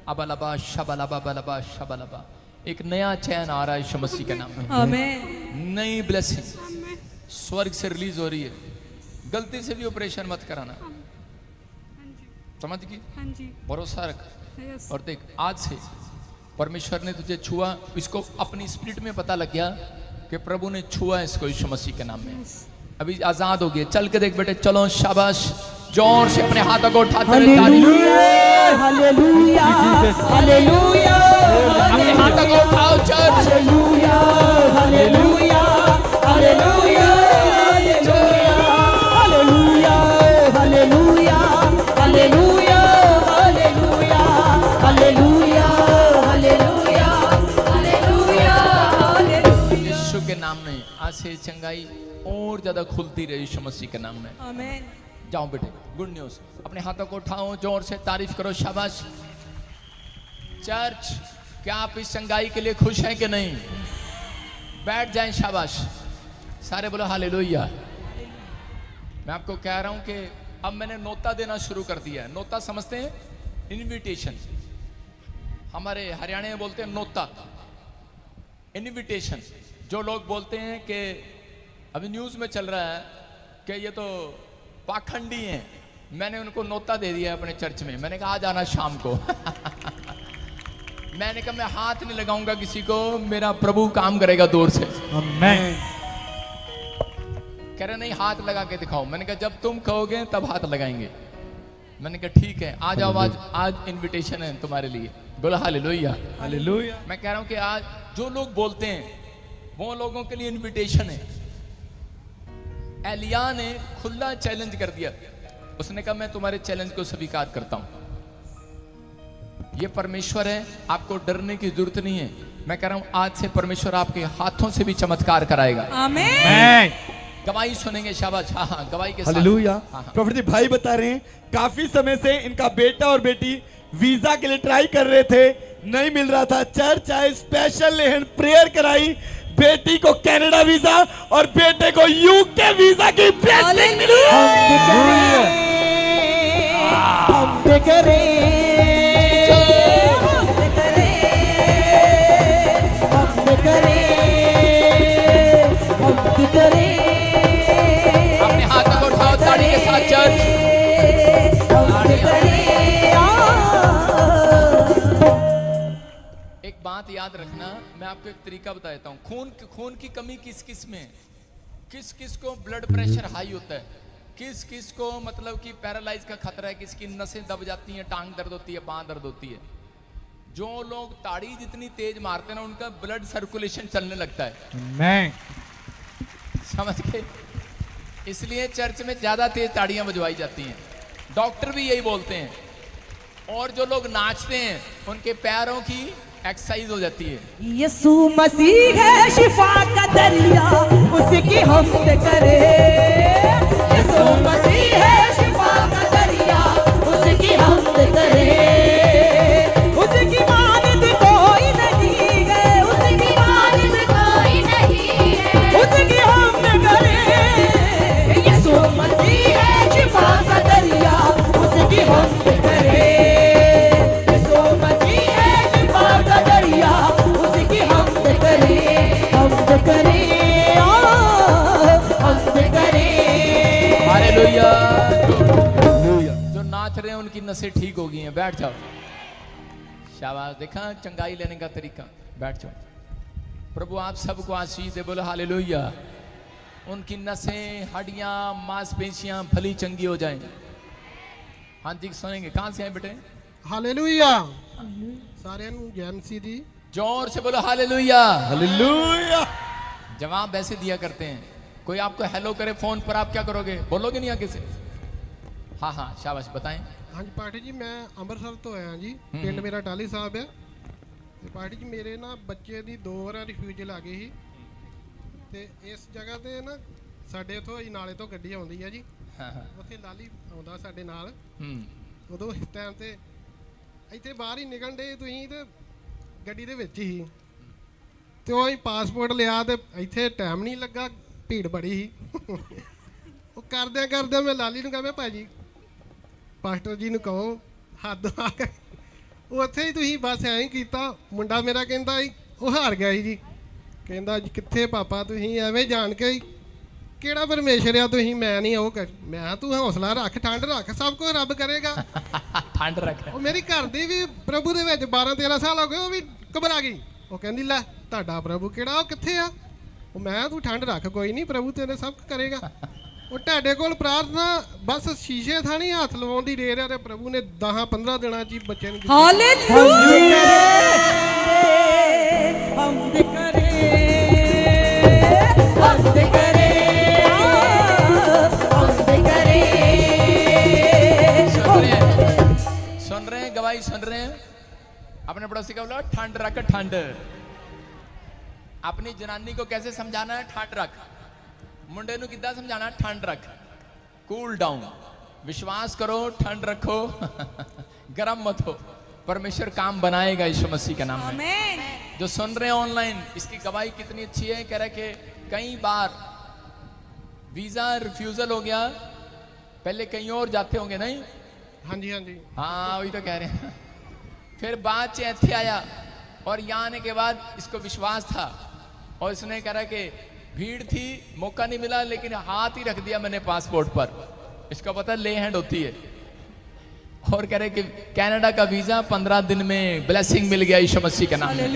अबलबा शबलबा बलबा शबलबा एक नया चैन आ रहा है यीशु मसीह के नाम में। आमीन। नई ब्लेसिंग स्वर्ग से रिलीज हो रही है। गलती से भी ऑपरेशन मत कराना, समझ गई? हाँ जी। भरोसा रख। यस। और देख, आज से परमेश्वर ने तुझे छुआ, इसको अपनी स्पिरिट में पता लग गया कि प्रभु ने छुआ इसको यीशु मसीह के नाम में। अभी आजाद हो गए। चल के देख बेटे, चलो शाबाश। जोर से अपने हाथों को उठाते हुए ताली। हालेलुया हालेलुया अपने हाथों को उठाओ church. Hallelujah hallelujah hallelujah hallelujah hallelujah hallelujah hallelujah hallelujah hallelujah hallelujah hallelujah. यीशु के नाम में आज से चंगाई और ज्यादा खुलती रही यीशु मसीह के नाम में। आमीन। जाओ बेटे, गुड न्यूज। अपने हाथों को उठाओ, जोर से तारीफ करो, शाबाश। चर्च, क्या आप इस चंगाई के लिए खुश हैं कि नहीं? बैठ जाएं, शाबाश। सारे बोलो हालेलुया। मैं आपको कह रहा हूं कि अब मैंने नोता देना शुरू कर दिया है। नोता समझते हैं? इनविटेशन। हमारे हरियाणा में बोलते हैं नोता, इनविटेशन। जो लोग बोलते हैं कि अभी न्यूज में चल रहा है कि ये तो पाखंडी हैं, मैंने उनको नोता दे दिया अपने चर्च में। मैंने कहा आ जाना शाम को। मैंने कहा मैं हाथ नहीं लगाऊंगा किसी को, मेरा प्रभु काम करेगा दूर से। कह रहे नहीं, हाथ लगा के दिखाओ। मैंने कहा जब तुम कहोगे तब हाथ लगाएंगे। मैंने कहा ठीक है, आ जाओ, आज इनविटेशन है तुम्हारे लिए। बोलो हालेलुया हालेलुया। मैं कह रहा हूं कि आज जो लोग बोलते हैं वो लोगों के लिए इनविटेशन है। एलिया ने खुला चैलेंज कर दिया। उसने कहा मैं तुम्हारे चैलेंज को स्वीकार करता हूं। ये परमेश्वर है, आपको डरने की जरूरत नहीं है। मैं कह रहा हूं आज से परमेश्वर आपके हाथों से भी चमत्कार कराएगा। आमीन। गवाही सुनेंगे। शाबाश। हाँ हाँ, गवाही के साथ। हालेलुया। हाँ, हाँ। प्रॉफिट जी भाई बता रहे हैं काफी समय से इनका बेटा और बेटी वीजा के लिए ट्राई कर रहे थे, नहीं मिल रहा था। चर्च आए, स्पेशल लेहन प्रेयर कराई, बेटी को कनाडा वीजा और बेटे को यूके वीजा की ब्लेसिंग मिली। अपने हाथों को उठाओ ताड़ी के साथ चर्च। एक बात याद रखना, मैं आपको एक तरीका बता देता हूँ। खून की कमी किस किस में है? किस किस को ब्लड प्रेशर हाई होता है, किस किस को मतलब कि पैरालाइज का खतरा है, किसकी नसें दब जाती हैं, टांग दर्द होती है, बांह दर्द होती है। जो लोग ताड़ी जितनी तेज मारते हैं ना, उनका ब्लड सर्कुलेशन चलने लगता है। मैं समझ गए? इसलिए चर्च में ज्यादा तेज ताड़ियां बजवाई जाती हैं। डॉक्टर भी यही बोलते हैं। और जो लोग नाचते हैं उनके पैरों की एक्सरसाइज हो जाती है। यीशु मसीह है शिफा का दरिया, उसकी हमद करे। यीशु मसीह है शिफा का दरिया, उसकी हमद करे। उसकी मानद कोई नहीं है, उसकी मानद कोई नहीं है, उसकी हमद करे। यीशु मसीह है शिफा का दरिया, उसकी हमद करे। यीशु मसीह है शिफा का दरिया, उसकी हमद करे, हमद करे, हमद करे। हालेलुया। जो नाच रहे हैं उनकी नसें ठीक हो गई हैं। बैठ जाओ। शाबाश। देखा चंगाई लेने का तरीका। बैठ जाओ। प्रभु आप सबको आशीष दे। बोलो हालेलुया। उनकी नसें, हड्डियां, मांसपेशियां भली चंगी हो जाएं। हाँ जी, सुनेंगे। कहां से आए बेटे? हालेलुया। सारे जय मसीह दी। जोर से बोलो हालेलुया। हालेलुया। जवाब वैसे दिया करते हैं। कोई आपको हेलो करे फोन पर, आप क्या करोगे? बोलोगे नहीं आगे से? हाँ हाँ, शाबाश। बताएं। हाँ जी पाठी जी, मैं ਅੰਮ੍ਰਿਤਸਰ ਤੋਂ ਆਇਆ ਜੀ। ਪਿੰਡ ਮੇਰਾ ਟਾਲੀ ਸਾਹਿਬ ਹੈ। ਤੇ ਪਾठी ਜੀ ਮੇਰੇ ਨਾ ਬੱਚੇ ਦੀ 2 ਵਾਰ ਰਿਫਿਊਜ਼ਲ ਆ ਗਈ ਸੀ। ਤੇ ਇਸ ਜਗ੍ਹਾ ਤੇ ਨਾ ਸਾਡੇ ਇਥੋਂ ਨਾਲੇ ਤੋਂ ਗੱਡੀ ਆਉਂਦੀ ਹੈ ਜੀ। हाँ हाँ। ਉੱਥੇ ਲਾਲੀ ਆਉਂਦਾ ਸਾਡੇ ਨਾਲ। हम्म। ਉਦੋਂ ਇਸ ਟਾਈਮ ਤੇ ਇੱਥੇ ਬਾਹਰ ਹੀ ਨਿਕਲਣ ਦੇ ਤੁਸੀਂ ਤੇ ਗੱਡੀ ਦੇ ਵਿੱਚ ਹੀ। ਤੇ ਉਹ ਹੀ ਪਾਸਪੋਰਟ ਲਿਆ ਤੇ ਇੱਥੇ ਟਾਈਮ ਨਹੀਂ ਲੱਗਾ, ਭੀੜ ਬੜੀ ਸੀ। ਉਹ ਕਰਦਿਆਂ ਕਰਦਿਆਂ ਮੈਂ ਲਾਲੀ ਨੂੰ ਕਹਾਂ, ਭਾਜੀ ਪਾਸਟਰ ਜੀ ਨੂੰ ਕਹੋ ਹੱਦ ਆ ਗਈ। ਉੱਥੇ ਹੀ ਤੁਸੀਂ ਬਸ ਐਂ ਹੀ ਕੀਤਾ। ਮੁੰਡਾ ਮੇਰਾ ਕਹਿੰਦਾ ਉਹ ਹਾਰ ਗਿਆ ਸੀ ਜੀ। ਕਹਿੰਦਾ ਜੀ ਕਿੱਥੇ ਪਾਪਾ, ਤੁਸੀਂ ਐਵੇਂ ਜਾਣ ਕੇ ਹੀ ਕਿਹੜਾ ਪਰਮੇਸ਼ਰ ਆ ਤੁਸੀਂ, ਮੈਂ ਨਹੀਂ ਉਹ ਕਰ। ਮੈਂ ਕਿਹਾ ਤੂੰ ਹੌਸਲਾ ਰੱਖ, ਠੰਡ ਰੱਖ, ਸਭ ਕੁਝ ਰੱਬ ਕਰੇਗਾ। ठंड रख। ਉਹ ਮੇਰੀ ਘਰ ਦੀ ਵੀ ਪ੍ਰਭੂ ਦੇ ਵਿੱਚ 12-13 ਸਾਲ ਹੋ ਗਏ, ਉਹ ਵੀ ਘਬਰਾ ਗਈ। ਉਹ ਕਹਿੰਦੀ ਲੈ ਤੁਹਾਡਾ ਪ੍ਰਭੂ ਕਿਹੜਾ, ਉਹ ਕਿੱਥੇ ਆ? ਉਹ ਮੈਂ ਤੂੰ ਠੰਡ ਰੱਖ, ਕੋਈ ਨਹੀਂ, ਪ੍ਰਭੂ ਤੇਰੇ ਸਭ ਕਰੇਗਾ। ਉਹ ਤੁਹਾਡੇ ਕੋਲ ਪ੍ਰਾਰਥਨਾ ਬਸ ਸ਼ੀਸ਼ੇ ਥਾਣੀ ਹੱਥ ਲਵਾਉਣ ਦੀ ਦੇਰ ਆ ਤੇ ਪ੍ਰਭੂ ਨੇ 10-15 ਦਿਨਾਂ ਚ ਹੀ ਬੱਚੇ ਨੂੰ हालेलुया। हमद करे, हमद करे, हमद करे। सुन रहे हैं? गवाही सुन रहे हैं? अपने पड़ोसी का बोलो ठंड रख। ठंड। अपनी जनानी को कैसे समझाना है? ठंड रख। मुंडे नु किद्दां समझाना? ठंड रख। Cool down. विश्वास करो, ठंड रखो। गरम मत हो। परमेश्वर काम बनाएगा यीशु मसीह के नाम में। जो सुन रहे हैं ऑनलाइन, इसकी गवाही कितनी अच्छी है। कह रहे कि कई बार वीजा रिफ्यूजल हो गया, पहले कहीं और जाते होंगे नहीं? ਹਾਂਜੀ ਹਾਂਜੀ। हाँ वही तो कह रहे हैं। फिर बाद च इत्थे आया और यहाँ आने के बाद इसको विश्वास था और इसने कहा कि भीड़ थी, मौका नहीं मिला, लेकिन हाथ ही रख दिया मैंने पासपोर्ट पर। इसका पता ले हैंड होती है। और कह रहे कि कनाडा का वीजा 15 दिन में ब्लेसिंग मिल गया यीशु मसीह के नाम में।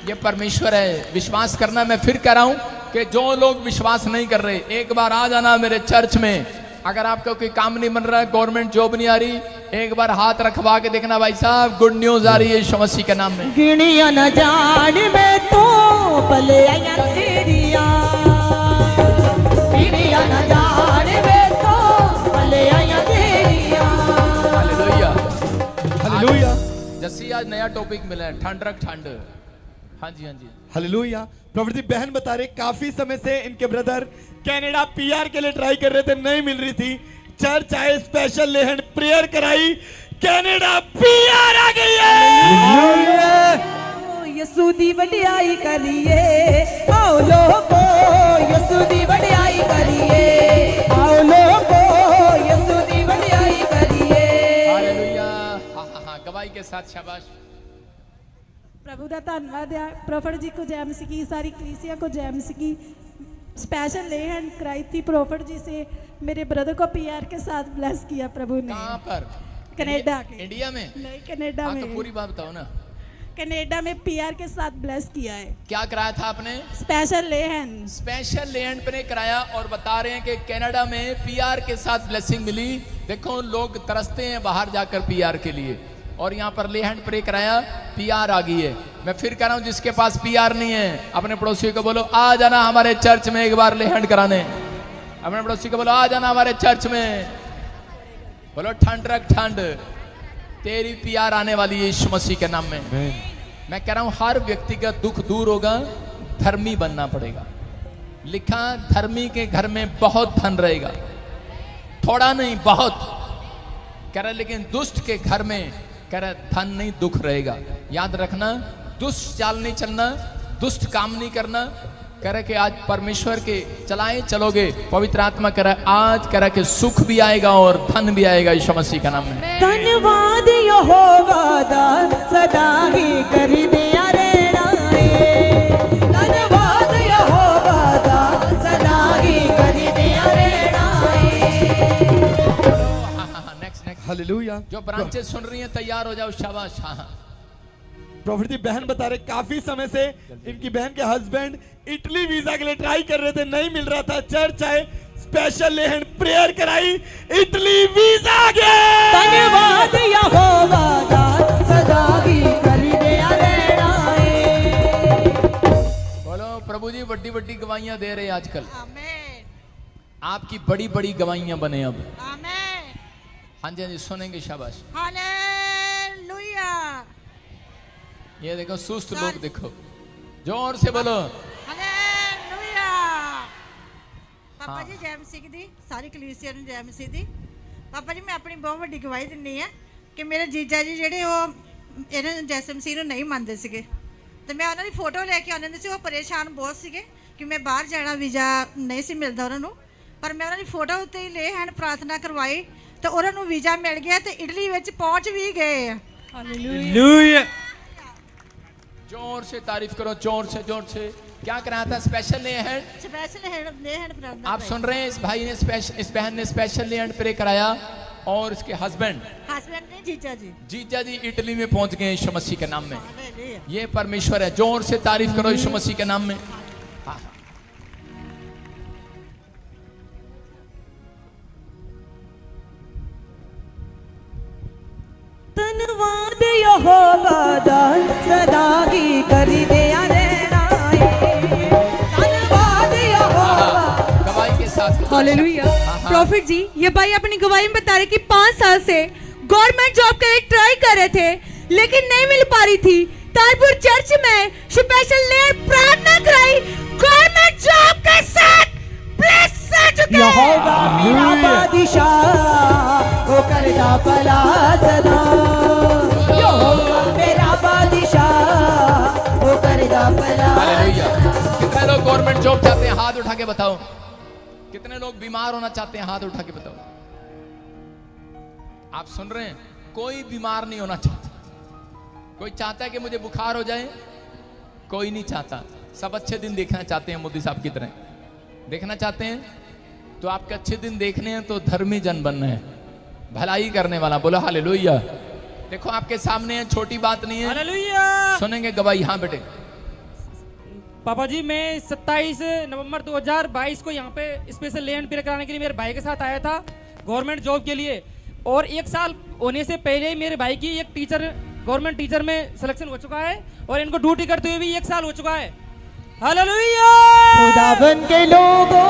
ये परमेश्वर है। विश्वास करना। मैं फिर कह रहा हूं कि जो लोग विश्वास नहीं कर रहे, एक बार आ जाना मेरे चर्च में। अगर आपका कोई काम नहीं बन रहा है, गवर्नमेंट जॉब नहीं आ रही, एक बार हाथ रखवा के देखना भाई साहब, गुड न्यूज आ रही है यीशु मसीह के नाम में। गिनिया न जान में तो भले आया तेरिया, गिनिया न जान में तो भले आया तेरिया। हालेलुया। हालेलुया। जैसे आज नया टॉपिक मिला है, ठंड रख। ठंड हाँ जी, हाँ जी। हालेलुया। प्रॉफिट जी बहन बता रहे काफी समय से इनके ब्रदर कनाडा पीआर के लिए ट्राई कर रहे थे, नहीं मिल रही थी। चर्च आए, स्पेशल लेहन प्रेयर कराई, कनाडा पीआर आ गई है। यसू दी वडियाई करिए आओ लोगो, यसू दी वडियाई करिए आओ लोगो, यसू दी वडियाई करिए। हालेलुया। हाँ, गवाही के साथ शाबाश। प्रभु का धन्यवाद है। प्रॉफिट जी को जय मसीह की, सारी कलीसिया को जय मसीह की। स्पेशल लेहन कराई थी प्रॉफिट जी से, मेरे ब्रदर को पीआर के साथ ब्लेस किया प्रभु ने। कहाँ पर? कनाडा के। इंडिया में? नहीं, कनाडा हाँ, में। तो पूरी बात बताओ ना। कनाडा में पीआर के साथ ब्लेस किया है। क्या कराया था आपने? स्पेशल लेहन। स्पेशल लैंड पे कराया, और बता रहे हैं कि कनाडा में पीआर के साथ ब्लेसिंग मिली। देखो लोग तरसते हैं बाहर जाकर पीआर के लिए, और यहाँ पर लेहैंड प्रे कराया, पीआर आ गई है। मैं फिर कह रहा हूँ, जिसके पास पीआर नहीं है अपने पड़ोसी को बोलो आ जाना हमारे चर्च में एक बार लेहैंड कराने। अपने पड़ोसी को बोलो आ जाना हमारे चर्च में। बोलो ठंड रख ठंड, तेरी पीआर आने वाली है यीशु मसीह के नाम में। मैं कह रहा हूँ हर व्यक्ति का दुख दूर होगा, धर्मी बनना पड़ेगा। लिखा धर्मी के घर में बहुत धन रहेगा, थोड़ा नहीं बहुत। कह रहा लेकिन दुष्ट के घर में कह रहा धन नहीं दुख रहेगा। याद रखना, दुष्ट चाल नहीं चलना, दुष्ट काम नहीं करना। कह रहा कि आज परमेश्वर के चलाए चलोगे, पवित्र आत्मा कह रहा आज कह रहा कि सुख भी आएगा और धन भी आएगा यीशु मसीह का नाम में। धन्यवाद यहोवा दा सदा ही कर दिया रेणाए, धन्यवाद यहोवा दा सदा ही कर दिया रेणाए। Next hallelujah. जो ब्रांचेस सुन रही हैं तैयार हो जाओ, शाबाश। हाँ, प्रॉफिट जी बहन बता रहे काफी समय से इनकी बहन के हस्बैंड इटली वीजा के लिए ट्राई कर रहे थे, नहीं मिल रहा था। चर्च आए, स्पेशल लेहन प्रेयर कराई, इटली वीजा आ गया। धन्यवाद यहोवा दा सदा ही कर दिया रेणाए। बोलो प्रभु जी बड़ी बड़ी गवाहियां दे रहे हैं आजकल। आमेन, आपकी बड़ी बड़ी गवाहियां बने अब। आमेन, हाँ जी, हाँ जी, सुनेंगे, शाबाश। हालेलुया, ये देखो सुस्त लोग, देखो जोर से बोलो। हालेलुया। पापा हाँ। जी जय मसीह दी, सारी कलीसिया ਨੂੰ जय मसीह दी। पापा जी मैं अपनी बहुत ਵੱਡੀ ਗਵਾਹੀ ਦਿੰਨੀ ਆ ਕਿ ਮੇਰੇ ਜੀਜਾ ਜੀ ਜਿਹੜੇ ਉਹ ਇਹਨਾਂ ਜੈਸੇ ਮਸੀਹ ਨੂੰ ਨਹੀਂ ਮੰਨਦੇ ਸੀਗੇ, ਤੇ ਮੈਂ ਉਹਨਾਂ ਦੀ ਫੋਟੋ ਲੈ ਕੇ ਆਉਂਦੀ ਹੁੰਦੀ ਸੀ। ਉਹ ਪਰੇਸ਼ਾਨ ਬਹੁਤ ਸੀਗੇ ਕਿ ਮੈਂ ਬਾਹਰ ਜਾਣਾ, ਵੀਜ਼ਾ ਨਹੀਂ ਸੀ ਮਿਲਦਾ ਉਹਨਾਂ ਨੂੰ, ਪਰ ਮੈਂ ਉਹਨਾਂ ਦੀ ਫੋਟੋ ਉੱਤੇ ਹੀ ਲੈ ਹੈਂਡ ਪ੍ਰਾਰਥਨਾ ਕਰਵਾਈ ਤੇ ਉਹਨਾਂ ਨੂੰ ਵੀਜ਼ਾ ਮਿਲ ਗਿਆ ਤੇ ਇਟਲੀ ਵਿੱਚ ਪਹੁੰਚ ਵੀ ਗਏ ਆ। हालेलुया। जोर से तारीफ करो, जोर से, जोर से। क्या कराया था? स्पेशल लेहैंड। स्पेशल हैंड प्रार्थना आप सुन रहे हैं, इस भाई ने इस बहन ने स्पेशल लेहैंड प्रे कराया, और इसके हस्बैंड हस्बैंड ने जीजा जी। जीजा जी इटली में पहुंच गए यीशु मसीह के नाम में। हालेलुया। ये परमेश्वर है। जोर से तारीफ करो यीशु मसीह के नाम में। हाँ, धन्यवाद यहोवा दा सदा ही कर दिया रेणाए, धन्यवाद यहोवा। गवाही के साथ। हालेलुया। प्रॉफिट जी ये भाई अपनी गवाही में बता रहे कि 5 साल से गवर्नमेंट जॉब के लिए ट्राई कर रहे थे, लेकिन नहीं मिल पा रही थी। तारपुर चर्च में स्पेशल लेहैंड प्रार्थना कराई, गवर्नमेंट जॉब के साथ ब्लेस हो चुके हैं। यहोवा मेरा बादशाह वो करदा भला सदा, यहोवा मेरा बादशाह वो करदा भला। हालेलुया। कितने लोग गवर्नमेंट जॉब चाहते हैं? हाथ उठा के बताओ। कितने लोग बीमार होना चाहते हैं? हाथ उठा के बताओ। आप सुन रहे हैं? कोई बीमार नहीं होना चाहता। कोई चाहता है कि मुझे बुखार हो जाए? कोई नहीं चाहता। सब अच्छे दिन देखना चाहते हैं, मोदी साहब की तरह देखना चाहते हैं। तो आपके अच्छे दिन देखने हैं तो धर्मी जन बनना है, भलाई करने वाला। बोलो हालेलुया। देखो आपके सामने है, छोटी बात नहीं है। हालेलुया। सुनेंगे गवाही। हाँ बेटे। पापा जी मैं 27 नवंबर 2022 को यहाँ पे स्पेशल लेहैंड प्रेयर कराने के लिए मेरे भाई के साथ आया था गवर्नमेंट जॉब के लिए, और 1 साल होने से पहले ही मेरे भाई की एक टीचर गवर्नमेंट टीचर में सिलेक्शन हो चुका है, और इनको ड्यूटी करते हुए भी 1 साल हो चुका है। हालेलुया। खुदावन के लोगों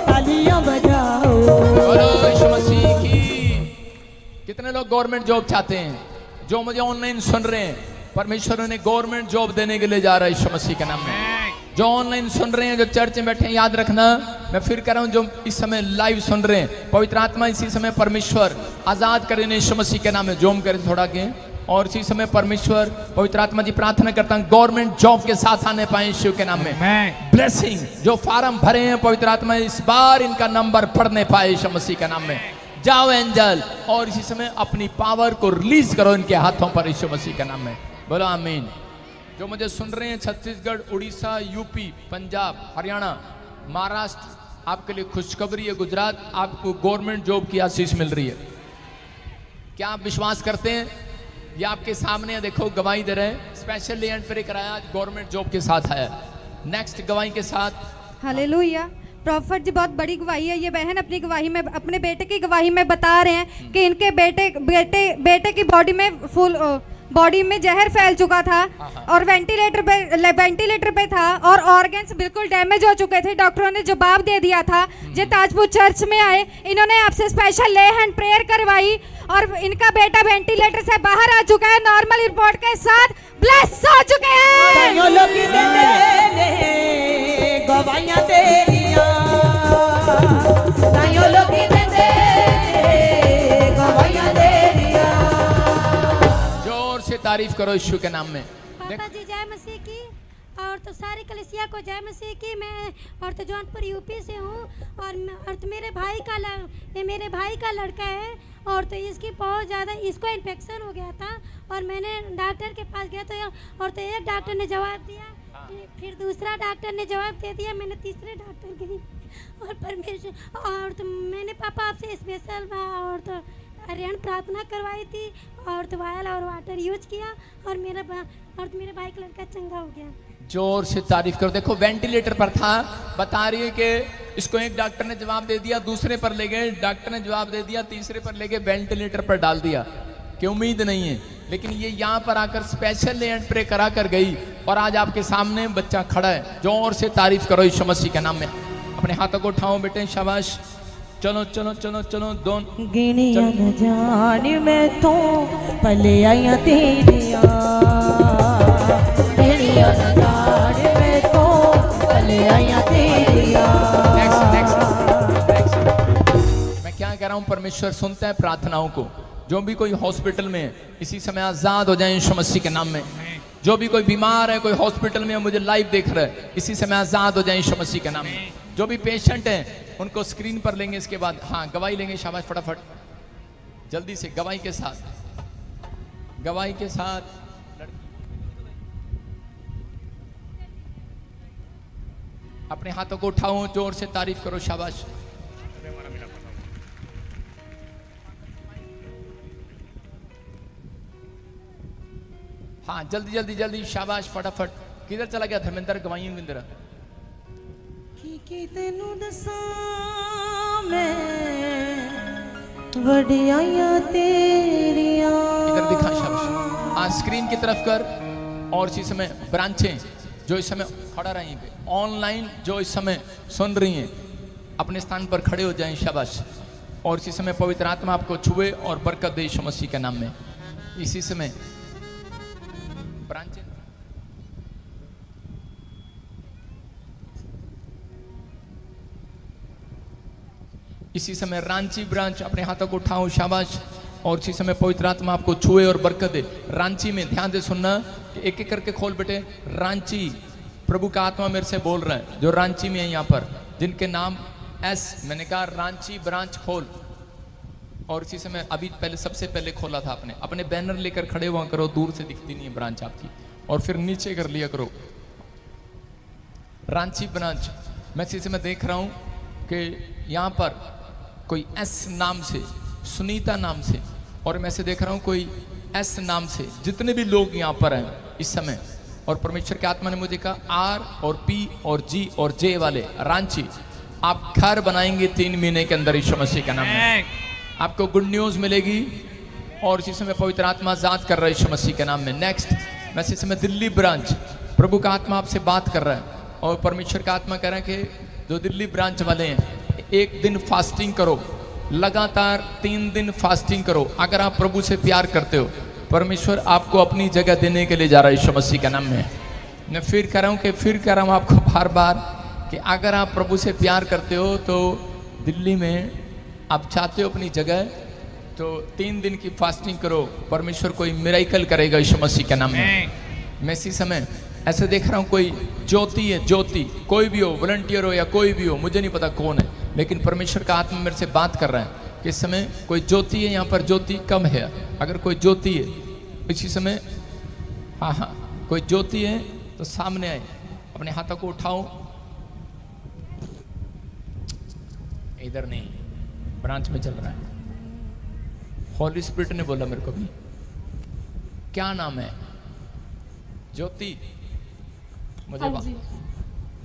तालियां बजाओ। बोलो यीशु मसीह की। कितने लोग गवर्नमेंट जॉब चाहते हैं? जो मुझे ऑनलाइन सुन रहे हैं, परमेश्वर उन्हें गवर्नमेंट जॉब देने के लिए जा रहा है यीशु मसीह के नाम में। जो ऑनलाइन सुन रहे हैं, जो चर्च में बैठे हैं, याद रखना, मैं फिर कह रहा हूं, जो इस समय लाइव सुन रहे हैं, पवित्र आत्मा इसी समय परमेश्वर आजाद करे यीशु मसीह के नाम में। जोम करे थोड़ा के, और इसी समय परमेश्वर पवित्र आत्मा जी प्रार्थना करता हूं गवर्नमेंट जॉब के साथ आने पाए यीशु के नाम में। ब्लेसिंग, जो फार्म भरे हैं पवित्र आत्मा इस बार इनका नंबर पढ़ने पाए यीशु मसीह के नाम में। जाओ एंजल, और इसी समय अपनी पावर को रिलीज करो इनके हाथों पर यीशु मसीह के नाम में। बोलो आमीन। जो मुझे सुन रहे हैं छत्तीसगढ़, उड़ीसा, यूपी, पंजाब, हरियाणा, महाराष्ट्र, आपके लिए खुशखबरी है। गुजरात, आपको गवर्नमेंट जॉब की आशीष मिल रही है। क्या आप विश्वास करते हैं? ये आपके सामने है, देखो गवाही दे रहे हैं। स्पेशल लैंड प्रे कराया, गवर्नमेंट जॉब के साथ है। नेक्स्ट गवाही के साथ। हालेलुया। प्रॉफिट जी, बहुत बड़ी गवाही है। ये बहन अपनी गवाही में, अपने बेटे की गवाही में बता रहे हैं कि इनके बेटे की बॉडी में जहर फैल चुका था और वेंटिलेटर पे था और ऑर्गन्स बिल्कुल डैमेज हो चुके थे। डॉक्टरों ने जवाब दे दिया था। ये ताजपुर चर्च में आए, इन्होंने आपसे स्पेशल ले हैंड प्रेयर करवाई और इनका बेटा वेंटिलेटर से बाहर आ चुका है, नॉर्मल रिपोर्ट के साथ ब्लेस हो चुके हैं। गवाहियां तेरियां, ताइयों लोग की देंदे गवाहियां तेरियां। जोर से तारीफ करो यीशु के नाम में। पापा जी जय मसीह की, और तो सारी कलीसिया को जय मसीह की। मैं और तो जौनपुर यूपी से हूँ और तो मेरे भाई का लड़का है और तो इसकी बहुत ज़्यादा इसको इन्फेक्शन हो गया था और मैंने डॉक्टर के पास गया तो और तो एक डॉक्टर ने जवाब दिया, फिर दूसरा डॉक्टर ने जवाब दे दिया, मैंने तीसरे डॉक्टर गई और परमेश्वर और तो मैंने पापा आपसे स्पेशल और तो अरियन प्रार्थना करवाई थी और तो वायल और वाटर यूज किया और मेरे भाई का लड़का चंगा हो गया। जोर से तारीफ करो। देखो वेंटिलेटर पर था, बता रही है कि इसको एक डॉक्टर ने जवाब दे दिया, दूसरे पर ले गए, डॉक्टर ने जवाब दे दिया, तीसरे पर ले गए, वेंटिलेटर पर डाल दिया कि उम्मीद नहीं है। लेकिन ये यहाँ पर आकर स्पेशल लैंड प्रे करा कर गई और आज आपके सामने बच्चा खड़ा है। जोर से तारीफ करो यीशु मसीह के नाम में। अपने हाथों को उठाओ बेटे, शाबाश। चलो चलो चलो चलो, दोनों गिनिया न जाने मैं तो पले आया तेरिया, गिनिया न जाने मैं तो पले आया तेरिया। मैं क्या कह रहा हूँ, परमेश्वर सुनता है प्रार्थनाओं को। जो भी कोई हॉस्पिटल में है इसी समय आजाद हो जाए यीशु मसीह के नाम में। जो भी कोई बीमार है, कोई हॉस्पिटल में मुझे लाइव देख रहा है, इसी समय आजाद हो जाए यीशु मसीह के नाम में। जो भी पेशेंट हैं उनको स्क्रीन पर लेंगे, इसके बाद हाँ गवाही लेंगे। शाबाश, फटाफट जल्दी से गवाही के साथ, गवाही के साथ। अपने हाथों को उठाओ, जोर से तारीफ करो, शाबाश। हाँ जल्दी जल्दी जल्दी, शाबाश, फटाफट। किधर चला गया धर्मेंद्र? गवाही विंद्र कि तेनू दसा मैं वडियाइयां तेरियां। इधर दिखा, शाबाश। हाँ स्क्रीन की तरफ कर। और इसी समय ब्रांचें जो इस समय खड़ा रही पे, ऑनलाइन जो इस समय सुन रही हैं, अपने स्थान पर खड़े हो जाएं, शाबाश। और इसी समय पवित्र आत्मा आपको छुए और बरकत दे यीशु मसीह के नाम में। इसी समय ब्रांचें, इसी समय रांची ब्रांच, अपने हाथों को उठाओ, शाबाश। और इसी समय पवित्र आत्मा आपको छुए और बरकत दे। रांची में ध्यान दे सुनना, एक एक करके खोल बेटे। रांची, प्रभु का आत्मा मेरे से बोल रहा है, जो रांची में है यहाँ पर, जिनके नाम मैंने कहा रांची ब्रांच खोल। और इसी समय अभी पहले सबसे पहले खोला था आपने, अपने बैनर लेकर खड़े हुआ करो, दूर से दिखती नहीं है ब्रांच आपकी, और फिर नीचे कर लिया करो रांची ब्रांच। मैं इसी समय देख रहा हूँ कि यहाँ पर कोई एस नाम से, सुनीता नाम से, और मैं से देख रहा हूँ कोई एस नाम से, जितने भी लोग यहाँ पर हैं इस समय। और परमेश्वर के आत्मा ने मुझे कहा आर और पी और जी और जे वाले रांची, आप घर बनाएंगे 3 महीने के अंदर यीशु मसीह का नाम में। आपको गुड न्यूज़ मिलेगी। और इसी समय पवित्र आत्मा आजाद कर रहा है यीशु मसीह के नाम में। नेक्स्ट, मैं इसी समय दिल्ली ब्रांच, प्रभु का आत्मा आपसे बात कर रहा है और परमेश्वर का आत्मा कह रहा है कि जो दिल्ली ब्रांच वाले हैं, 1 दिन फास्टिंग करो, लगातार 3 दिन फास्टिंग करो। अगर आप प्रभु से प्यार करते हो, परमेश्वर आपको अपनी जगह देने के लिए जा रहा है यीशु मसीह के नाम में। मैं फिर कह रहा हूँ आपको बार बार कि अगर आप प्रभु से प्यार करते हो तो दिल्ली में आप चाहते हो अपनी जगह, तो 3 दिन की फास्टिंग करो, परमेश्वर कोई मिरेकल करेगा यीशु मसीह के नाम में। मैं इसी समय ऐसे देख रहा हूँ कोई ज्योति है, ज्योति कोई भी हो, वॉलंटियर हो या कोई भी हो, मुझे नहीं पता कौन है, लेकिन परमेश्वर का आत्मा मेरे से बात कर रहा है कि इस समय कोई ज्योति है। यहाँ पर ज्योति कम है, अगर कोई ज्योति है इसी समय, हाँ कोई ज्योति है तो सामने आए, अपने हाथों को उठाओ। इधर नहीं, ब्रांच में चल रहा है। हॉली स्पिरिट ने बोला मेरे को भी, क्या नाम है? ज्योति, मुझे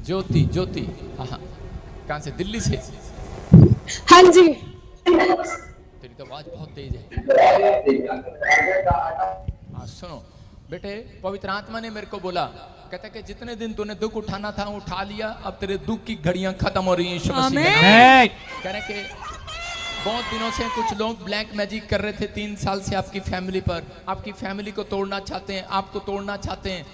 ज्योति, ज्योति, हाँ कहाँ से? दिल्ली से? हाँ जी। तेरी तो आवाज बहुत तेज है। हाँ सुनो बेटे, पवित्र आत्मा ने मेरे को बोला, कहता कि जितने दिन तूने दुख उठाना था उठा लिया, अब तेरे दुख की घड़ियां खत्म हो रही हैं यीशु मसीह के नाम में। कह रहे कि बहुत दिनों से कुछ लोग ब्लैक मैजिक कर रहे थे 3 साल से आपकी फैमिली पर, आपकी फैमिली को तोड़ना चाहते हैं, आपको तोड़ना चाहते हैं,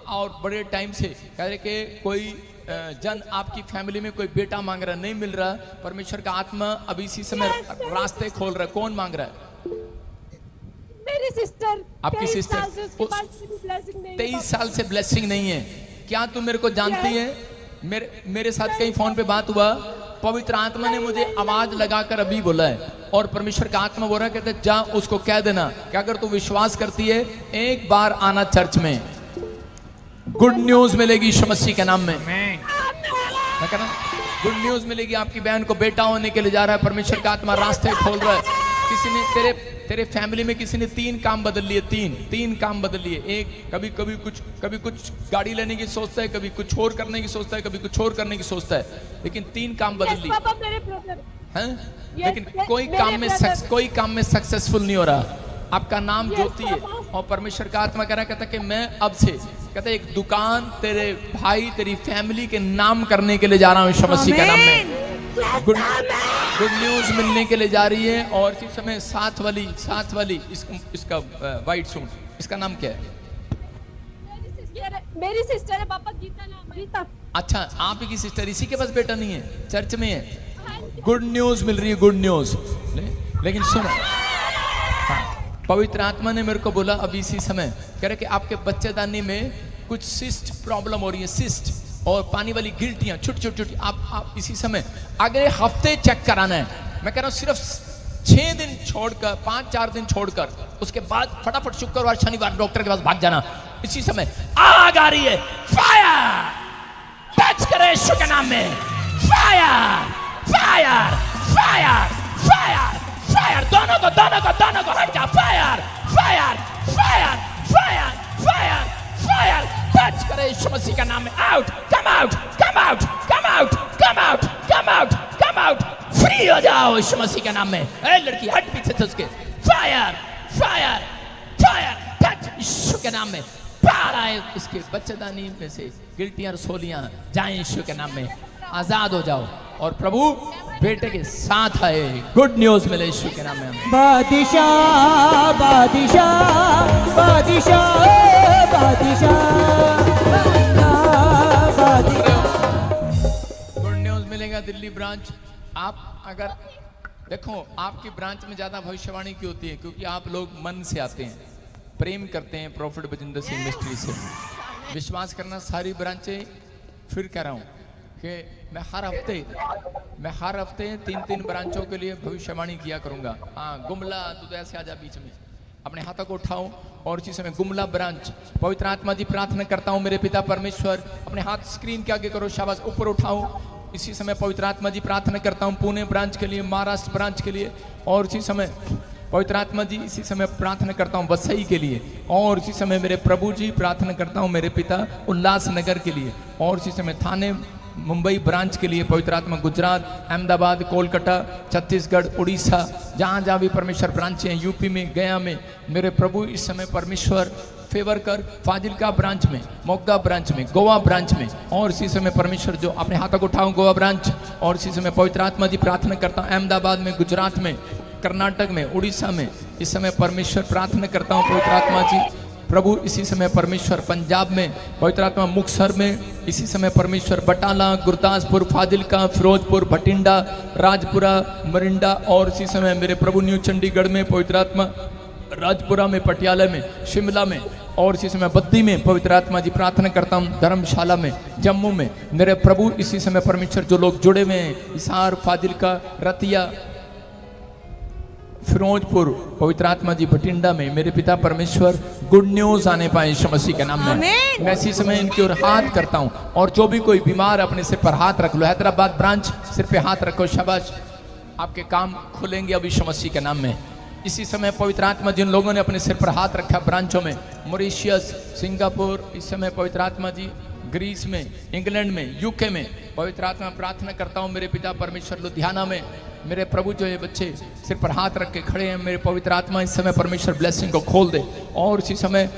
और बड़े टाइम से कह रहे कि कोई जन आपकी फैमिली में कोई बेटा मांग रहा, नहीं मिल रहा। परमेश्वर का आत्मा अभी इसी समय रास्ते खोल रहा है। कौन मांग रहा है? मेरी सिस्टर। आपकी सिस्टर 23 साल से ब्लेसिंग नहीं है। क्या तुम मेरे को जानती है? मेरे साथ कहीं फोन पे बात हुआ, पवित्र आत्मा ने मुझे आवाज लगाकर अभी बोला है, और परमेश्वर का आत्मा बोल रहा है, कहते जा उसको कह देना कि अगर तू विश्वास करती है एक बार आना चर्च में, गुड न्यूज मिलेगी यीशु मसीह के नाम में। मैं कह रहा हूं गुड न्यूज मिलेगी। आपकी बहन को बेटा होने के लिए जा रहा है, परमेश्वर का आत्मा रास्ते खोल रहा है। किसी ने तेरे फैमिली में किसी ने 3 काम बदल लिए, 3 काम बदल लिए। एक कभी कुछ गाड़ी लेने की सोचता है, कभी कुछ और करने की सोचता है, कभी कुछ और करने की सोचता है, लेकिन 3 काम बदल लिए हैं, लेकिन कोई काम में सक्सेसफुल नहीं हो रहा। आपका नाम ज्योति है, और परमेश्वर का आत्मा कह रहा, कहता कि मैं अब से, कहता एक दुकान तेरे भाई तेरी फैमिली के नाम करने के लिए जा रहा हूँ यीशु मसीह के नाम में। गुड न्यूज मिलने के लिए जा रही है। और इसी समय साथ वाली इसका वाइट सूट, इसका नाम क्या है? मेरी सिस्टर है पापा, गीता नाम है। गीता। अच्छा, आप ही की सिस्टर, इसी के पास बेटा नहीं है, चर्च में है। गुड न्यूज मिल रही है, गुड न्यूज। लेकिन सुनो, पवित्र आत्मा ने मेरे को बोला अभी इसी समय, कह रहे कि आपके बच्चेदानी में कुछ सिस्ट प्रॉब्लम हो रही है, सिस्ट और पानी वाली गिल्टियां छोटी। आप इसी समय अगले हफ्ते चेक कराना है। मैं कह रहा हूँ सिर्फ 6 दिन छोड़कर, 5-4 दिन छोड़कर, उसके बाद फटाफट शुक्रवार शनिवार डॉक्टर के पास भाग जाना। इसी समय आग आ रही है, फायर टच करे यीशु के नाम में, fire fire fire fire fire, दोनों को हट जा, fire fire fire fire fire fire, touch करे यीशु मसीह का नाम में। Out, come out, come out, come out, come out, come out, come out, free हो जाओ यीशु मसीह के नाम में। ए लड़की हट पीछे से उसके, फायर फायर फायर, टच यीशु के नाम में। बाहर आए इसके बच्चेदानी में से गिल्टियां और सोलियां जाएं यीशु के नाम में, आजाद हो जाओ, और प्रभु बेटे के साथ आए। गुड न्यूज मिले यीशु के नाम में। बादशाह बादशाह बादशाह गुड न्यूज मिलेगा दिल्ली ब्रांच। आप अगर देखो, आपकी ब्रांच में ज्यादा भविष्यवाणी क्यों होती है? क्योंकि आप लोग मन से आते हैं, प्रेम करते हैं प्रॉफिट बजिंदर सिंह मिनिस्ट्री से। विश्वास करना, सारी ब्रांचें, फिर कह रहा हूँ कि मैं हर हफ्ते 3 ब्रांचों के लिए भविष्यवाणी किया करूंगा। हाँ, गुमला तो ऐसे आजा बीच में, अपने हाथों को उठाओ, और इसी समय गुमला ब्रांच, पवित्र आत्मा जी प्रार्थना करता हूँ मेरे पिता परमेश्वर, अपने हाथ स्क्रीन के आगे करो, शाबाश, ऊपर उठाओ। इसी समय पवित्र आत्मा जी प्रार्थना करता हूँ पुणे ब्रांच के लिए, महाराष्ट्र ब्रांच के लिए, और इसी समय पवित्र आत्मा जी इसी समय प्रार्थना करता हूँ वसई के लिए, और इसी समय मेरे प्रभु जी प्रार्थना करता हूँ मेरे पिता उल्लासनगर के लिए, और इसी समय थाने मुंबई ब्रांच के लिए, पवित्र आत्मा गुजरात, अहमदाबाद, कोलकाता, छत्तीसगढ़, उड़ीसा, जहाँ भी परमेश्वर ब्रांचें हैं, यूपी में, गया में, मेरे प्रभु इस समय परमेश्वर फेवर कर, फाजिलका ब्रांच में, मोगा ब्रांच में, गोवा ब्रांच में, और इसी समय परमेश्वर जो अपने हाथों को उठाऊं गोवा ब्रांच, और इसी समय पवित्र आत्मा जी प्रार्थना करता हूँ अहमदाबाद में, गुजरात में, कर्नाटक में, उड़ीसा में, इस समय परमेश्वर प्रार्थना करता हूँ पवित्र आत्मा जी प्रभु इसी समय परमेश्वर पंजाब में पवित्र आत्मा मुक्तसर में इसी समय परमेश्वर बटाला गुरदासपुर फाजिलका फिरोजपुर भटिंडा राजपुरा मरिंडा और इसी समय मेरे प्रभु न्यू चंडीगढ़ में पवित्र आत्मा राजपुरा में पटियाला में शिमला में और इसी समय बद्दी में पवित्र आत्मा जी प्रार्थना करता हूँ धर्मशाला में जम्मू में मेरे प्रभु इसी समय परमेश्वर जो लोग जुड़े हुए हैं हिसार फाजिलका रतिया फिरोजपुर पवित्र आत्मा जी भटिंडा में मेरे पिता परमेश्वर गुड न्यूज आने पाए यीशु मसीह के नाम में मैं इसी समय इनकी ओर हाथ करता हूं और जो भी कोई बीमार अपने सिर पर हाथ रख लो हैदराबाद ब्रांच सिर पे हाथ रखो शाबाश आपके काम खुलेंगे अब यीशु मसीह के नाम में इसी समय पवित्र आत्मा जिन लोगों ने अपने सिर पर हाथ रखा ब्रांचों में मॉरिशियस सिंगापुर इस समय पवित्र आत्मा जी ग्रीस में इंग्लैंड में यूके में पवित्र आत्मा प्रार्थना करता हूँ मेरे पिता परमेश्वर लुधियाना में मेरे प्रभु जो ये बच्चे सिर पर हाथ रख के खड़े हैं मेरे पवित्र आत्मा इस समय परमेश्वर ब्लेसिंग को खोल दे और इसी समय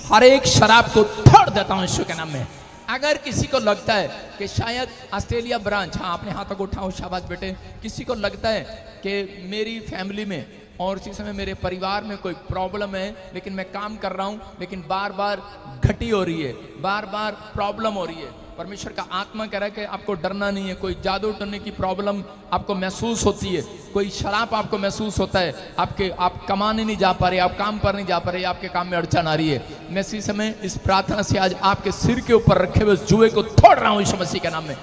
हर एक शराब को तोड़ देता हूँ यीशु के नाम में अगर किसी को लगता है कि शायद ऑस्ट्रेलिया ब्रांच हाँ अपने हाथों को उठाओ शाबाश बेटे किसी को लगता है कि मेरी फैमिली में और इसी समय मेरे परिवार में कोई प्रॉब्लम है लेकिन मैं काम कर रहा हूँ लेकिन बार बार घटी हो रही है बार बार प्रॉब्लम हो रही है परमेश्वर का आत्मा कह रहा है कि आपको डरना नहीं है कोई जादू टोने की प्रॉब्लम आपको महसूस होती है कोई शराब आपको महसूस होता है आप कमाने नहीं जा पा रहे आप काम पर नहीं जा पा रहे आपके काम में अड़चन आ रही है मैं इसी समय इस प्रार्थना से आज आपके सिर के ऊपर रखे हुए जुए को तोड़ रहा हूँ यीशु मसीह के नाम में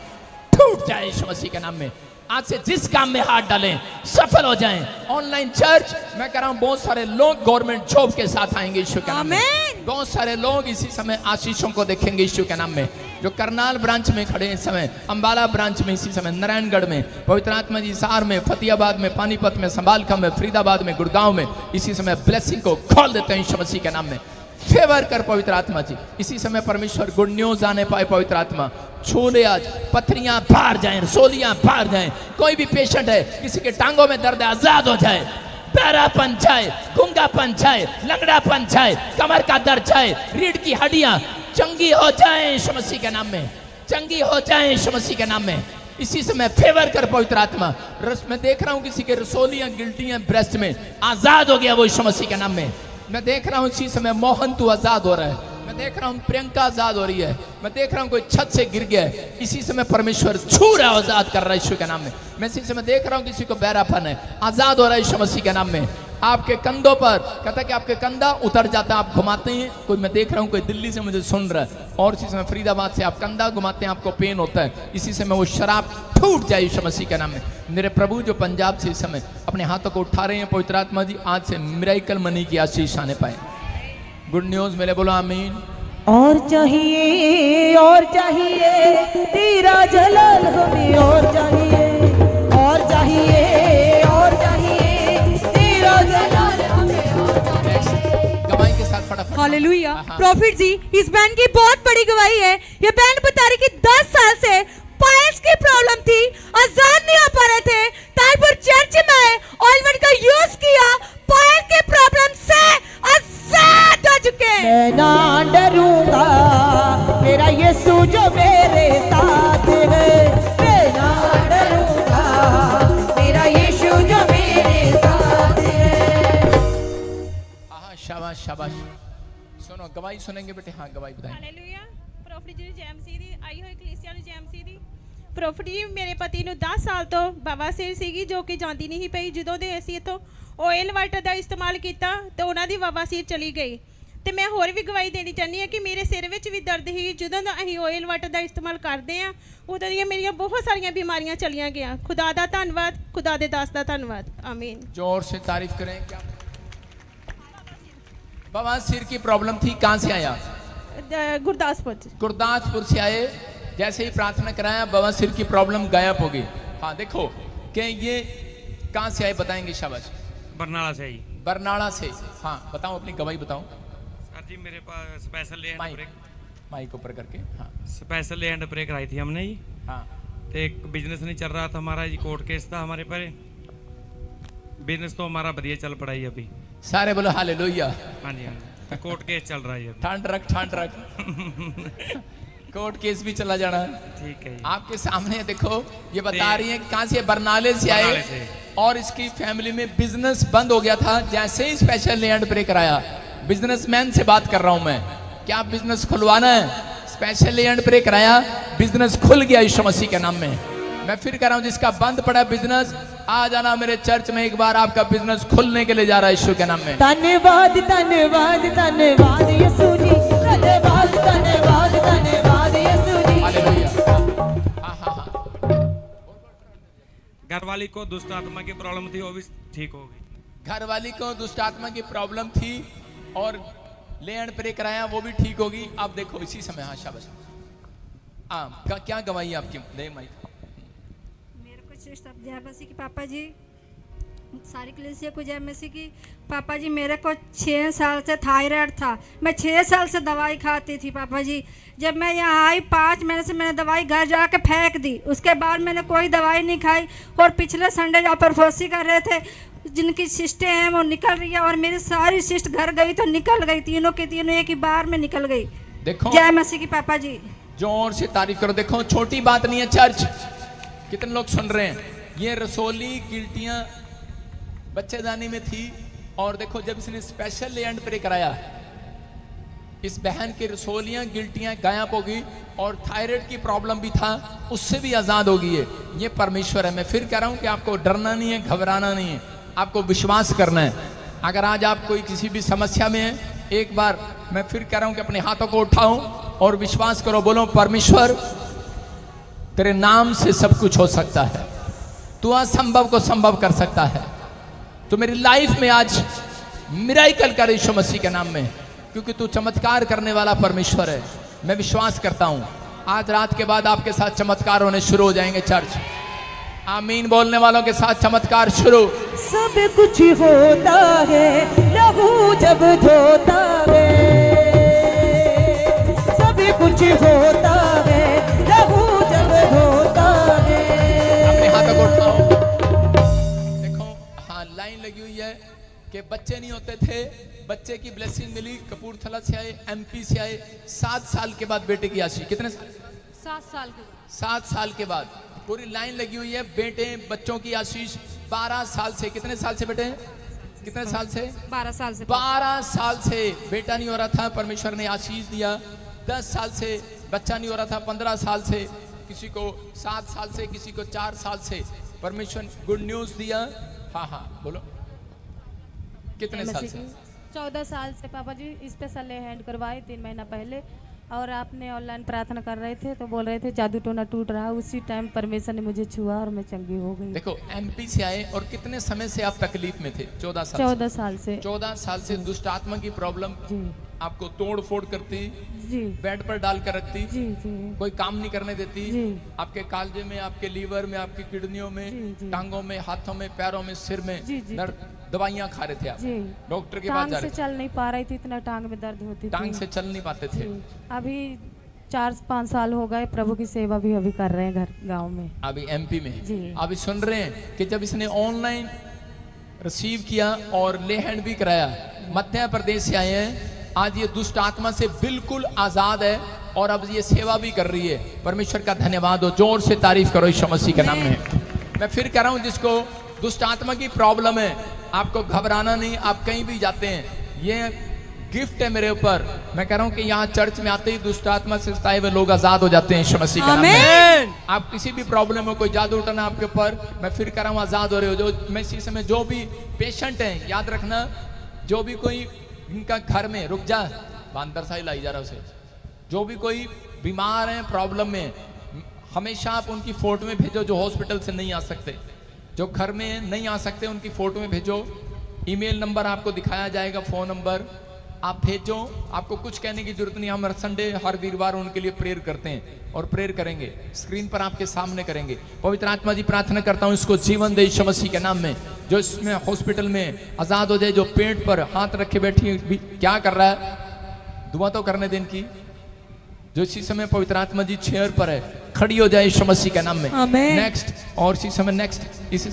टूट जाए यीशु मसीह के नाम में आज से जिस काम में हाथ डालें सफल हो जाएं ऑनलाइन चर्च मैं कह रहा हूं बहुत सारे लोग गवर्नमेंट जॉब के साथ आएंगे यीशु के नाम में बहुत सारे लोग इसी समय आशीषों को देखेंगे यीशु के नाम में जो करनाल ब्रांच में खड़े हैं इस समय अंबाला ब्रांच में इसी समय नारायणगढ़ में पवित्र आत्मा जी हिसार में फतेहाबाद में पानीपत में संभालका में फरीदाबाद में गुड़गांव में इसी समय ब्लेसिंग को खोल देते हैं यीशु मसीह के नाम में फेवर कर पवित्र आत्मा जी इसी समय परमेश्वर गुड न्यूज आने पाए पवित्र आत्मा छोले आज पथरियां बाहर जाएं रसोलियां बाहर जाएं कोई भी पेशेंट है किसी के टांगों में दर्द है आजाद हो जाए पैरापन जाए गूंगापन जाए लंगड़ापन जाए कमर का दर्द जाए रीढ़ की हड्डियां चंगी हो जाए यीशु मसीह के नाम में चंगी हो जाए यीशु मसीह के नाम में इसी समय फेवर कर पवित्र आत्मा रस में देख रहा हूं किसी के रसोलियां गिल्टियां ब्रेस्ट में आजाद हो गया वो यीशु मसीह के नाम में मैं देख रहा हूं इसी समय मोहन तू आजाद हो रहा है मैं देख रहा हूं प्रियंका आजाद हो रही है मैं देख रहा हूं कोई छत से गिर गया है इसी समय परमेश्वर छू रहा है आजाद कर रहा है यीशु के नाम में मैं इसी समय देख रहा हूं किसी को बहरापन है आजाद हो रहा है यीशु मसीह के नाम में आपके कंधों पर कहता है कि आपके कंधा उतर जाता है आप घुमाते हैं कोई मैं देख रहा हूं कोई दिल्ली से मुझे सुन रहा है और इसी समय फरीदाबाद से आप कंधा घुमाते हैं आपको पेन होता है इसी समय वो शराब टूट जाए यीशु मसीह के नाम में मेरे प्रभु जो पंजाब से इस समय अपने हाथों को उठा रहे हैं पवित्र आत्मा जी आज से मिरेकल मनी की आशीष आने पाए गुड न्यूज मेरे बोलो आमीन और चाहिए तेरा जलाल हमें और चाहिए तेरा जलाल हमें और चाहिए गवाही के साथ फटाफट हालेलुया प्रॉफिट जी इस बहन की बहुत बड़ी गवाही है ये बहन बता रही कि 10 साल से पाइल्स की प्रॉब्लम थी आजाद नहीं हो पा रहे थे तारपुर चर्च में ऑइलमेंट का यूज किया पाइल की प्रॉब्लम से आजाद हो चुके मैं ना डरूंगा मेरा यीशु जो मेरे साथ है मैं ना डरूंगा मेरा यीशु जो मेरे साथ है शाबाश शाबाश सुनो गवाही सुनेंगे बेटे हाँ गवाही बताएं ਹਾਲੇਲੂਇਆ ਪ੍ਰੋਫਟ ਜੀ ਜੈਮਸੀ ਦੀ ਆਈ ਹੋਈ ਕਲੀਸਿਆ ਨੂੰ ਜੈਮਸੀ ਦੀ ਪ੍ਰੋਫਟ ਜੀ ਮੇਰੇ ਪਤੀ ਨੂੰ 10 ਸਾਲ ਤੋਂ ਬਵਾਸੀਰ ਸੀਗੀ ਜੋ ਕਿ ਜਾਂਦੀ ਨਹੀਂ ਪਈ ਜਦੋਂ ਦੇ ਅਸੀਂ ਇਥੋਂ ਆਇਲ ਵਾਟਰ ਦਾ ਇਸਤੇਮਾਲ ਕੀਤਾ ਤੇ ਉਹਨਾਂ ਦੀ ਬਵਾਸੀਰ ਚਲੀ ਗਈ ਤੇ ਮੈਂ ਹੋਰ ਵੀ ਗਵਾਹੀ ਦੇਣੀ ਚਾਹੁੰਦੀ ਹਾਂ ਕਿ ਮੇਰੇ ਸਿਰ ਵਿੱਚ ਵੀ ਦਰਦ ਸੀ ਜਦੋਂ ਦਾ ਅਸੀਂ ਆਇਲ ਵਾਟਰ ਦਾ ਇਸਤੇਮਾਲ ਕਰਦੇ ਆ ਉਦੋਂ ਦੀਆਂ ਮੇਰੀਆਂ ਬਹੁਤ ਸਾਰੀਆਂ ਬਿਮਾਰੀਆਂ ਚਲੀਆਂ ਗਿਆ ਖੁਦਾ ਦਾ ਧੰਨਵਾਦ ਖੁਦਾ ਦੇ ਦਾਸ ਦਾ ਧੰਨਵਾਦ ਆਮੀਨ जोर से तारीफ करें क्या बवासीर की प्रॉब्लम थी कहाँ से आया गुरदासपुर से आए जैसे ही प्रार्थना कराया बवासीर की प्रॉब्लम गायब हो गई हाँ देखो क्या ये कहाँ से आए बताएंगे शाबाश बरनाला से ही बरनाला से हाँ बताओ अपनी गवाही बताओ सर जी मेरे पास स्पेशल हैंड ब्रेक माइक ऊपर करके हाँ स्पेशल हैंड ब्रेक आई थी हमने ही हाँ तो एक बिजनेस नहीं चल रहा था हमारा जी कोर्ट केस था हमारे पर बिजनेस तो हमारा बढ़िया चल पड़ा है अभी सारे बोलो हालेलुया हाँ जी तो कोर्ट केस चल रहा है ठंड रख कोर्ट केस भी चला जाना ठीक है आपके सामने देखो ये बता रही है कहाँ से बरनाले से आए और इसकी फैमिली में बिजनेस बंद हो गया था। जैसे ही स्पेशल लैंड प्रे कराया, बिजनेसमैन से बात कर रहा हूं मैं, क्या बिजनेस खुलवाना है? स्पेशल लैंड प्रे कराया, बिजनेस खुल गया यीशु मसीह के नाम में। मैं फिर कह रहा हूं, जिसका बंद पड़ा बिजनेस, आ जाना मेरे चर्च में, एक बार आपका बिजनेस खुलने के लिए जा रहा है यीशु के नाम में। धन्यवाद धन्यवाद धन्यवाद यीशु जी, धन्यवाद धन्यवाद धन्यवाद यीशु जी। हालेलुया। घरवाली को दुष्ट आत्मा की प्रॉब्लम थी, वो भी ठीक हो गई। घरवाली को दुष्ट आत्मा की प्रॉब्लम थी और लैंड प्रे कराया, वो भी ठीक होगी। अब देखो इसी समय, हाँ शाबाश। क्या गवाही आपकी? दे माइक। मेरे को श्रेष्ठ जय मसीह की पापा जी, सारी कलीसिया को जय मसीह की। पापा जी मेरे को 6 साल से थायराइड था, मैं 6 साल से दवाई खाती थी पापा जी। जब मैं यहाँ आई 5 महीने से मैंने दवाई घर जाके फेंक दी, उसके बाद मैंने कोई दवाई नहीं खाई। और पिछले संडे जहाँ पर फोसी कर रहे थे, जिनकी सिस्टें हैं वो निकल रही है, और मेरी सारी सिस्ट घर गई तो निकल गई, तीनों की तीनों एक ही बार में निकल गई। देखो जय मसीह की पापा जी। जोर से तारीफ करो। देखो छोटी बात नहीं है चर्च, कितने लोग सुन रहे हैं? ये रसोली गिल्टियां बच्चेदानी में थी, और देखो जब इसने स्पेशल लैंड प्रे कराया, इस बहन की रसोलियां गिल्टियां गायब हो गई, और थायराइड की प्रॉब्लम भी था, उससे भी आजाद हो गई है। ये परमेश्वर है। मैं फिर कह रहा हूं कि आपको डरना नहीं है, घबराना नहीं है, आपको विश्वास करना है। अगर आज आप कोई किसी भी समस्या में है, एक बार मैं फिर कह रहा हूं कि अपने हाथों को उठाओ और विश्वास करो, बोलो परमेश्वर तेरे नाम से सब कुछ हो सकता है, तू असंभव को संभव कर सकता है। तो मेरी लाइफ में आज मिरेकल कर यीशु मसीह के नाम में, क्योंकि तू चमत्कार करने वाला परमेश्वर है। मैं विश्वास करता हूं आज रात के बाद आपके साथ चमत्कार होने शुरू हो जाएंगे। चर्च आमीन बोलने वालों के साथ चमत्कार शुरू। सब कुछ होता है लहू जब धोता है, सब कुछ होता है लहू जब धोता है। अपने हाथों को उठाओ। देखो हाँ लाइन लगी हुई है कि बच्चे नहीं होते थे, बच्चे की ब्लेसिंग मिली। कपूरथला से आए, MP से आए, 7 साल के बाद बेटे की आशीष। कितने साल? 7 साल के 7 साल के बाद पूरी लाइन लगी हुई है। बेटे बच्चों की आशीष 12 साल से। कितने साल से बेटे? कितने साल से? 12 साल से। 12 साल से बेटा नहीं हो रहा था, परमेश्वर ने आशीष दिया। 10 साल से बच्चा नहीं हो रहा था, 15 साल से, किसी को 7 साल से, किसी को 4 साल से परमेश्वर गुड न्यूज दिया। हाँ हाँ बोलो, कितने साल से? 14 साल से पापा जी स्पेशल हैंड करवाए 3 महीना पहले, और आपने ऑनलाइन प्रार्थना कर रहे थे तो बोल रहे थे जादू टोना टूट रहा, उसी टाइम परमेश्वर ने मुझे छुआ और मैं चंगी हो गई। देखो MP से आए, और कितने समय से आप तकलीफ में थे? 14 साल। 14 साल से। 14 साल से दुष्ट आत्मा की प्रॉब्लम आपको तोड़ फोड़ करती जी, बेड पर डाल कर रखती जी, जी, कोई काम नहीं करने देती जी, आपके कालजे में, आपके लीवर में, आपकी किडनियों में, टांगों में, हाथों में, पैरों में, सिर में दर्द, दवाइयाँ खा रहे थे आप, डॉक्टर के पास जा रहे थे, चल नहीं पा रही थी, इतना टांग में दर्द होती थी, टांग से चल नहीं पाते थे। अभी 4-5 साल हो गए, प्रभु की सेवा भी अभी कर रहे हैं घर गांव में, अभी MP में। अभी सुन रहे हैं कि जब इसने ऑनलाइन रिसीव किया और ले हैंड भी कराया, मध्य प्रदेश से आए हैं, आज ये दुष्ट आत्मा से बिल्कुल आजाद है और अब ये सेवा भी कर रही है। परमेश्वर का धन्यवाद हो, जोर से तारीफ करो यीशु मसीह के नाम में। मैं फिर कह रहा हूं, जिसको दुष्ट आत्मा की प्रॉब्लम है, आपको घबराना नहीं, आप कहीं भी जाते हैं, ये गिफ्ट है मेरे ऊपर। मैं कह रहा हूं कि यहाँ चर्च में आते ही दुष्ट आत्मा से सताए हुए लोग आजाद हो जाते हैं यीशु मसीह के नाम में। आप किसी भी प्रॉब्लम में, कोई जादू उठाना आपके ऊपर, मैं फिर कह रहा हूँ आजाद हो रहे हो। जो मैं इसी समय जो भी पेशेंट हैं, याद रखना, जो भी कोई इनका घर में, रुक जा बांदर सा ही लाई जा रहा उसे, जो भी कोई बीमार है, प्रॉब्लम में, हमेशा आप उनकी फोटो में भेजो। जो हॉस्पिटल से नहीं आ सकते, जो घर में नहीं आ सकते, उनकी फोटो में भेजो। ईमेल नंबर आपको दिखाया जाएगा, फोन नंबर आप भेजो। आपको कुछ कहने की जरूरत नहीं, हम हर संडे, हर वीरवार उनके लिए प्रेयर करते हैं और प्रेयर करेंगे, स्क्रीन पर आपके सामने करेंगे। पवित्र आत्मा जी, प्रार्थना करता हूँ इसको जीवन दे यीशु मसीह के नाम में, जो इसमें हॉस्पिटल में आजाद हो जाए, जो पेट पर हाथ रखे बैठी क्या कर रहा है, दुआ तो करने दें इनकी, जो इसी समय पवित्र आत्मा जी चेयर पर है, खड़ी हो जाए यीशु मसीह के नाम में। नेक्स्ट, और इसी समय नेक्स्ट, इसी